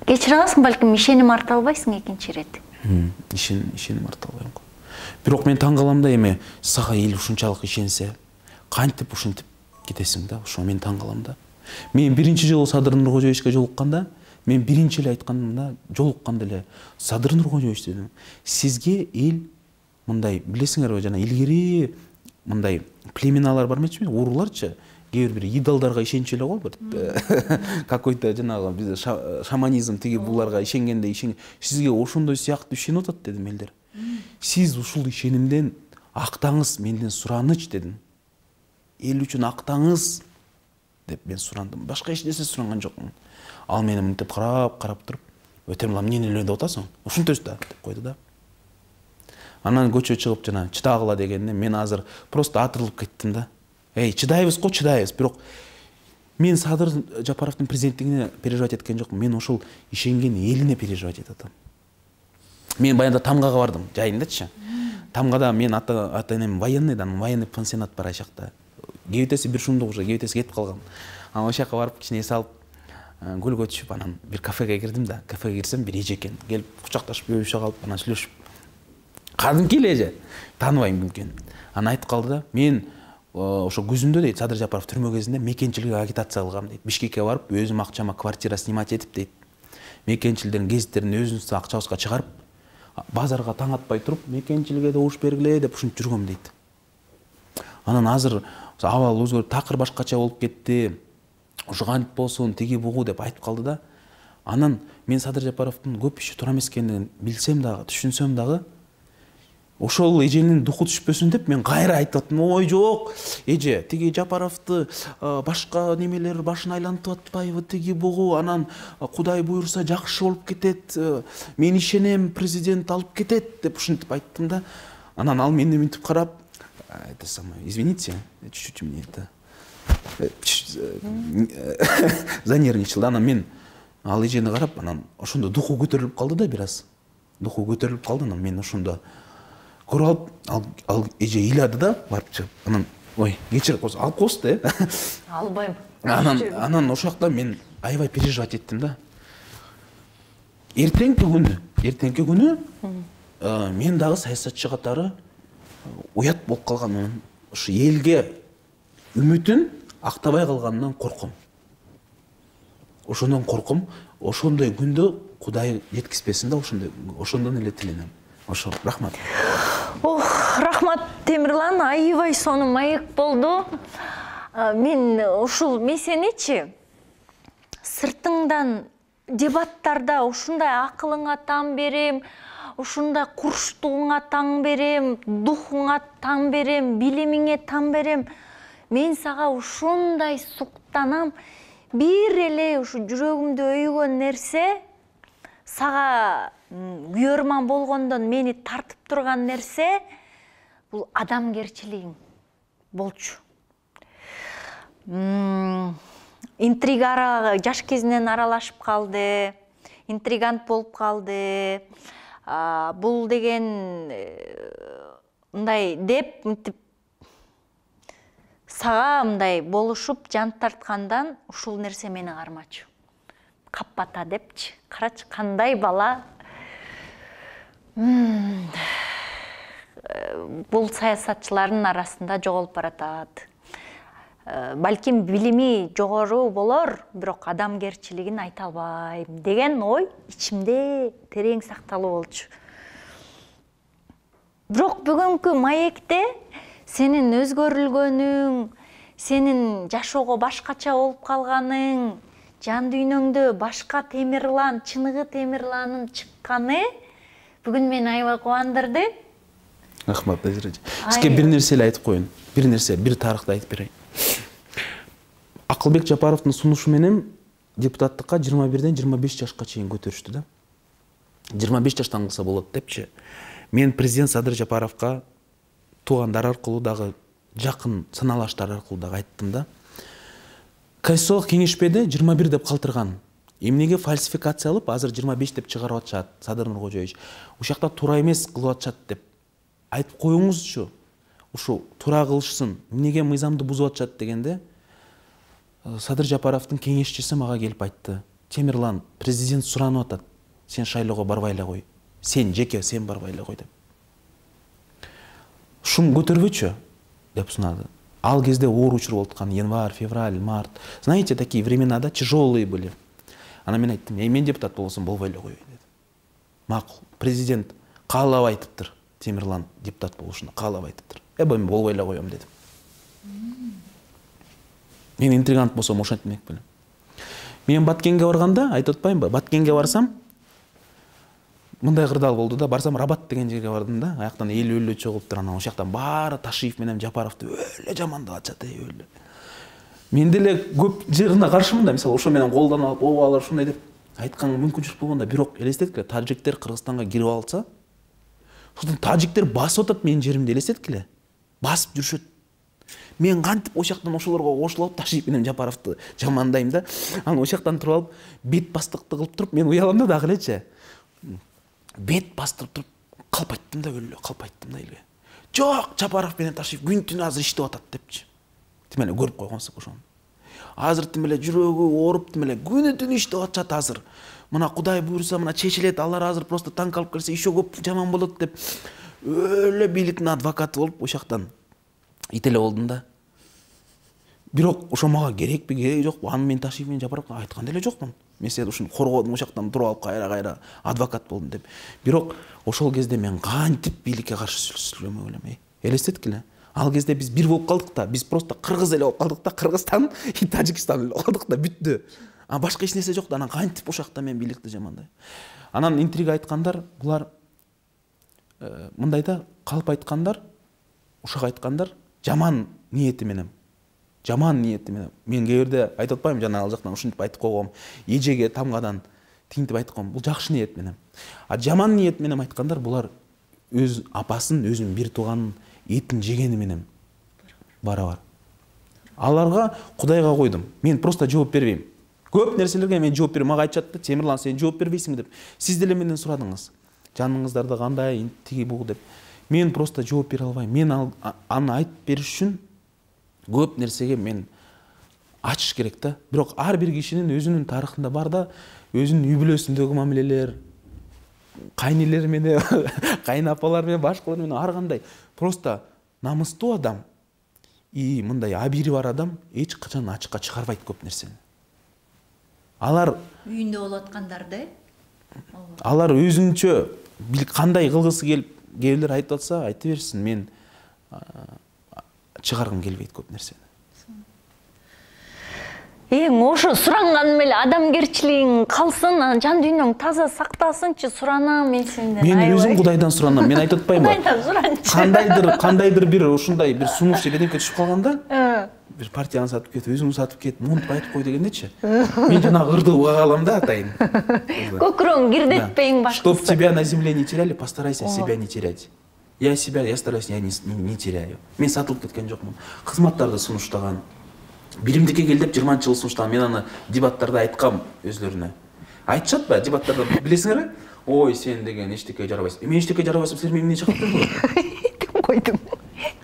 Кечире аласың, балким ишеним арта албайсың экинчи ирет. Ишеним арта албайм го. Бирок мен таң калам да, эми сага эл ушунчалык ишенсе, кантип ушинтип кетесиң да? Ошо мен таң калам да. Мен биринчи жолу Садыр Нуркожоевичке жолукканда, мен биринчи эле айтканымда, жолукканда эле Садыр Нуркожоевич дедим. Сизге эл мындай, билесиңерби, жана илгери мындай племеналар бар эмесби, урууларчы, кээ бир идолдарга ишенчү эле го, какой-то жанагы бизде шаманизм тиги буларга ишенгенде сизге ошондой сыяктуу ишенип атат дедим элдер. Сиз ушул ишенимден актаңыз, менден сураныч дедим. Эл үчүн актаңыз деп мен сурандым. Башка эч нерсе суранган жокмун. Ал мени мынтип карап туруп, "Өтемла, эмнени ойлонуп атасың? Ушунтөс да" деп койду да. Анан көчө чыгып жана чыдагыла дегенде мен азыр просто атырылып кеттим да. Чыдайбыз го, чыдайбыз. Бирок мен Садыр Жапаровдун президенттигине переживать эткен жокмун. Мен ошол ишенген элине переживать этип атам. Мен баягында Тамгага бардым, жайындачы. Тамгада мен ата-энем военный пансионат бар айшакта. Кебетеси бир шумдук уже, кебетеси кетип калган. Анан ошол жака барып кичине эс алып, көлгө түшүп, анан бир кафеге кирдим да. Кафеге кирсем, бир эже экен. Келип кучакташып, өбүшө калып, анан сүйлөшүп. Кадимки эле эже, тааныбайм ким экенин. Анан айтып калды да, мен ошо күзүндө дейт Садыр Жапаров түрмө кезинде мекенчиликке агитация кылгам дейт. Бишкекке барып өзүм акчама квартира снимать этип дейт. Мекенчилдердин гезиттерин өзүнүн акчабызга чыгарып, базарга таң атпай туруп, мекенчиликке добуш бергиле деп ушинтип жүргөм дейт. Анан азыр абал өзгөрүп, такыр башкача болуп кетти. Ошо кантип болсун, тиги бугу деп айтып калды да. Анан мен Садыр Жапаровдун көп иши туура эмес экенин билсем дагы, түшүнсөм дагы, ошол эженин духу түшпөсүн деп мен кайра айтып аттым. Ой жок, эже, тиги Жапаровду башка немелер башын айлантып атпайбы, тиги бугу, анан Кудай буйруса жакшы болуп кетет, мен ишенем, президент алып кетет деп ушинтип айттым да. Анан ал мени мынтип карап, это самое, извините, чуть-чуть мне это занервничал. Анан мен ал эжени карап, анан ошондо духу көтөрүлүп калды да бир аз. Духу көтөрүлүп калды, анан мен ошондо көрүп алып, ал эже ыйлады да, барып чыгып. Анан, ой, кечирип койсо, алып койсу да. Албайм. Анан ошол жакта мен аябай переживать эттим да. Эртеңки күнү мен дагы саясатчы катары уят болуп калганмын. Ушу элге үмүтүн актабай калганынан корком. Ошондон корком. Ошондой күндө Кудай жеткизбесин да, ошондон эле тиленем. Ошо, рахмат. Рахмат Темирлан, аябай сонун маек болду. Мен ушул месеничи сыртыңдан дебаттарда ушундай акылыңа таң берем, ушундай курчтугуңа таң берем, духуңа таң берем, билимиңе таң берем. Мен сага ушундай суктанам. Бир эле ушу жүрөгүмдө өйгөн нерсе, сага күйөрман болгондон мени тартып турган нерсе, бул адамгерчилигиң болчу. Интригага жаш кезинен аралашып калды, интригант болуп калды. Бул деген мындай деп, мынтип сага мындай болушуп жан тарткандан ушул нерсе мени кармачу. Каппата депчи, карачы кандай бала. Бул саясатчылардын арасында жоголуп баратат. Балким билими жогору болор, бирок адамгерчилигин айта албайм деген ой ичимде терең сакталып болчу. Бирок бүгүнкү маекте сенин өзгөрүлгөнүң, сенин жашоого башкача болуп калганың, жан дүйнөңдө башка Темирлан, чыныгы Темирланын чыкканы бүгүн мени аябай кубандырды. Рахмат, Назираji. Сизге бир нерсе эле айтып коеюн. Бир нерсе, бир тарыхты айтып берейин. Акылбек Жапаровдун сунушу менен депутаттыкка 21ден 25 жашка чейин көтөрүштү да. 25 жаштан кылса болот депчи. Мен президент Садыр Жапаровга туугандар аркылуу дагы, жакын саналаштар аркылуу дагы айттым да. Конституциялык кеңешпеде 21 деп калтырган. Эмнеге фальсификация алып, азыр 25 деп чыгарып атышат Садыр Нуркожоевич. Ушакта туура эмес кылып атышат деп айтып коюңузчу. Ушу туура кылышсын, эмнеге мыйзамды бузуп атышат дегенде, Садыр Жапаровдун кеңешчиси мага келип айтты. Темирлан, президент суранып атат. Сен шайлоого барбай эле кой. Сен жеке, сен барбай эле кой деп. Шум көтөрбөчү деп сунады. Ал кезде оор учур болуп аткан, январь, февраль, март. Знаете, такие времена да тяжелые были. Ана мен айттым, мен депутат болсом болбой эле кой деди. Макул, президент каалап айтыптыр. Темирлан депутат болушуна каалап айтыптыр. Мен болбой эле коем дедим. Мен интригант болсом ошентип демек белем. Мен Баткенге барганда, айтып атпаймынбы? Баткенге барсам, мындай кырдаал болду да, барсам Рабат деген жерге бардым да, аяктан эл чогулуптур, анан ошол жактан баары Ташиев менен Жапаровду өлө жамандап атышат, өлө. Мен деле көп жырына каршымын да, мисалы ошо менен колдон алып, алар ушундай деп айтканга мүмкүнчүлүк болгондо, бирок элестеткиле, таджиктер Кыргызстанга кирип алса, сосын таджиктер басып атат менин жеримди, элестеткиле. Басып жүрүшөт. Мен кантип ошол жактан ошолорго кошулуп алып Ташиев менен Жапаровду жамандайм да. Анан ошол жактан туруп алып, бет бастыкты кылып туруп, мен уялам да дагы элечи. Бет бастырып туруп, калп айттым да, өлө калп айттым да элге. Жок, Жапаров менен Ташиев күн-түн азыр иштеп атат депчи. Тим эле көрүп койгонсук ошону. Азыр тим эле жүрөгү ооруп, тим эле күнү-түн иштеп атышат азыр. Мына Кудай буйруса, мына чечилет, алар азыр просто таң калып келсе, еще көп жаман болот деп өлө бийликтин адвокаты болуп ошол жактан ит эле болдум да. Бирок ошо мага керекпи кереги жокпу, аны мен Ташиев Жапаровго айткан деле жокмун. Мен сени ушуну коргодум, ошол жактан туруп алып кайра адвокат болдум деп. Бирок ошол кезде мен кантип бийликке каршы сүйлөмөк элем. Элестеткиле. Ал кезде биз бир болуп калдык да, биз просто кыргыз эле болуп калдык да, Кыргызстан и Тажикстан эле калдык да, бүттү. Башка эч нерсе жок да, анан кантип ошол жакта мен бийликти жамандай. Анан интрига айткандар, булар мындай да, калп айткандар, ушак айткандар жаман ниети менен. Жаман ниети менен. Мен кээ бирде айтып атпаймынбы, жана ал жактан ушинтип айтып койгом, эжеге тамгадан тинтип айтып койгом, бул жакшы ниет менен. Жаман ниет менен айткандар булар өз апасын, өзүнүн бир тууганын этин жегени менен барабар. Аларга Кудайга койдум. Мен просто жооп бербейм. Көп нерселерге мен жооп берем. Мага айтышат да, Темирлан, сен жооп бербейсиңби деп. Сиз деле менден сурадыңыз. Жаныңыздарда кандай, тиги бул деп. Мен просто жооп бере албайм. Мен аны айтып бериш үчүн көп нерсеге мен ачыш керек да. Бирок ар бир кишинин өзүнүн тарыхында бар да, өзүнүн үй бүлөсүндөгү мамилелер, кайнелер менен, кайнапалар менен, башкалар менен ар кандай просто намыстуу адам и мындай абири бар адам эч качан ачыкка чыгарбайт көп нерсени. Алар үйүндө болуп аткандарды, алар өзүнчө кандай кылгысы келип, кээ айтып атса айта берсин, мен чыгаргым келбейт көп нерсени. Ошо суранганым эле, адамгерчилигиң калсын, жан дүйнөң таза сактасынчы, суранам мен сенден. Мен өзүм Кудайдан суранам. Мен айтып атпаймынбы? Кандайдыр бир ушундай бир сунуш же бирдеме түшүп калганда, бир партияны сатып кет, өзүңдү сатып кет, монтуп айтып кой дегендечи. Мен жанагы ырды уга алам да, атайын. Көкүрөң кирдетпейин башкысы. Чтоб тебя на земле не теряли, постарайся себя не терять. Я стараюсь, я не теряю. Мен сатылып кеткен жокмун. Кызматтарды сунуштаган. Билимдикке кел деп 20 жыл сунуштаган. Мен аны дебаттарда айткам өзлөрүнө. Айтышат ба дебаттарда, билесиңерби? Ой, сен деген эчтеке жарабайсың. Мен эчтеке жарабайсам, сен мени чакырып жүрбөңөр. Деп койдум.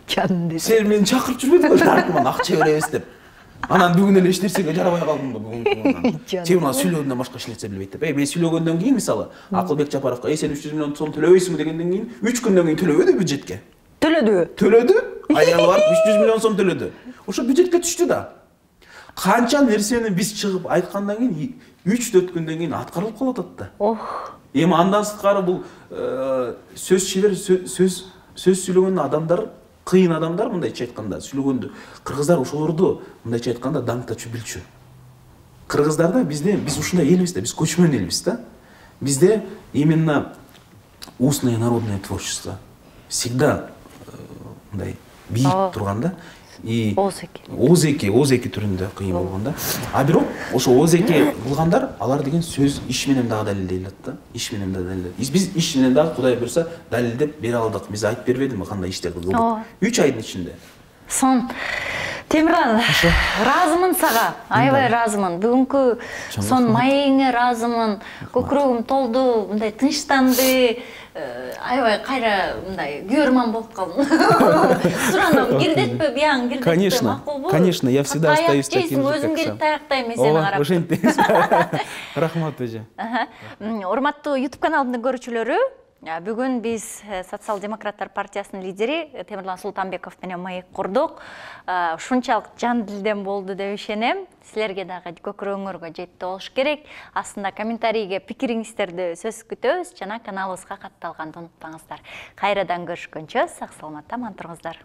Жан деп. Сен мени чакырып жүрбөдүңөр, таркыман акча беребиз деп. Анан бүгүн эле эч нерсеге жарабай калдым да бүгүн. Темирлан сүйлөөдөн башка эч нерсе билбейт деп. Мен сүйлөгөндөн кийин мисалы Акылбек Жапаровго сен 300 миллион сом төлөбөйсүңбү дегенден кийин 3 күндөн кийин төлөбөдү бюджетке. Төлөдү. Аялы барып 300 миллион сом төлөдү. Ошо бюджетке түштү да. Канча нерсени биз чыгып айткандан кийин 3-4 күндөн кийин аткарылып калып атат да. Эми андан сырткары бул сөз шебер, сөз сүйлөгөн адамдар, кыйын адамдар, мындайча айтканда сүйлөгөндө кыргыздар ошолорду мындайча айтканда даңктачу билчү. Кыргыздарда биз ушундай элбиз да, биз көчмөн элбиз да. Бизде именно устное народное творчество всегда мындай бийик турганда и озеки түрүндө кыйын болгондо. А бирок ошо озеки кылгандар, алар деген сөз иш менен дагы далилдейлат да. Иш менен дагы далилдейт. Биз иш менен дагы Кудай буйрса далилдеп бере алдык. Биз айтып бербедимби кандай иштерди кылдык? 3 айдын ичинде. Сон Темирлан, разымын сага, аябай разымын. Бүгүнкү сон маегиңе разымын. Көкүрөгүм толду, мындай тынчтанды. Аябай кайра мындай күйөрман болуп калдым. Суранам, кирдетпе, бияң кирдетпе, макулбу? Конечно, я всегда остаюсь таким же, как сам. Өзүң келип таяктайм мен сени карап. Ошентип. Рахмат эже. Урматтуу YouTube каналымдын көрүүчүлөрү, бүгүн биз Социал-демократтар партиясынын лидери Темирлан Султанбеков менен маек курдук. Ушунчалык жан дилден болду деп ишенем. Силерге дагы көкүрөгүңөргө жетти болуш керек. Астында комментарийге пикириңиздерди сөз күтөбүз жана каналыбызга катталганды унутпаңыздар. Кайрадан көрүшкөнчө сак саламатта аман туруңуздар.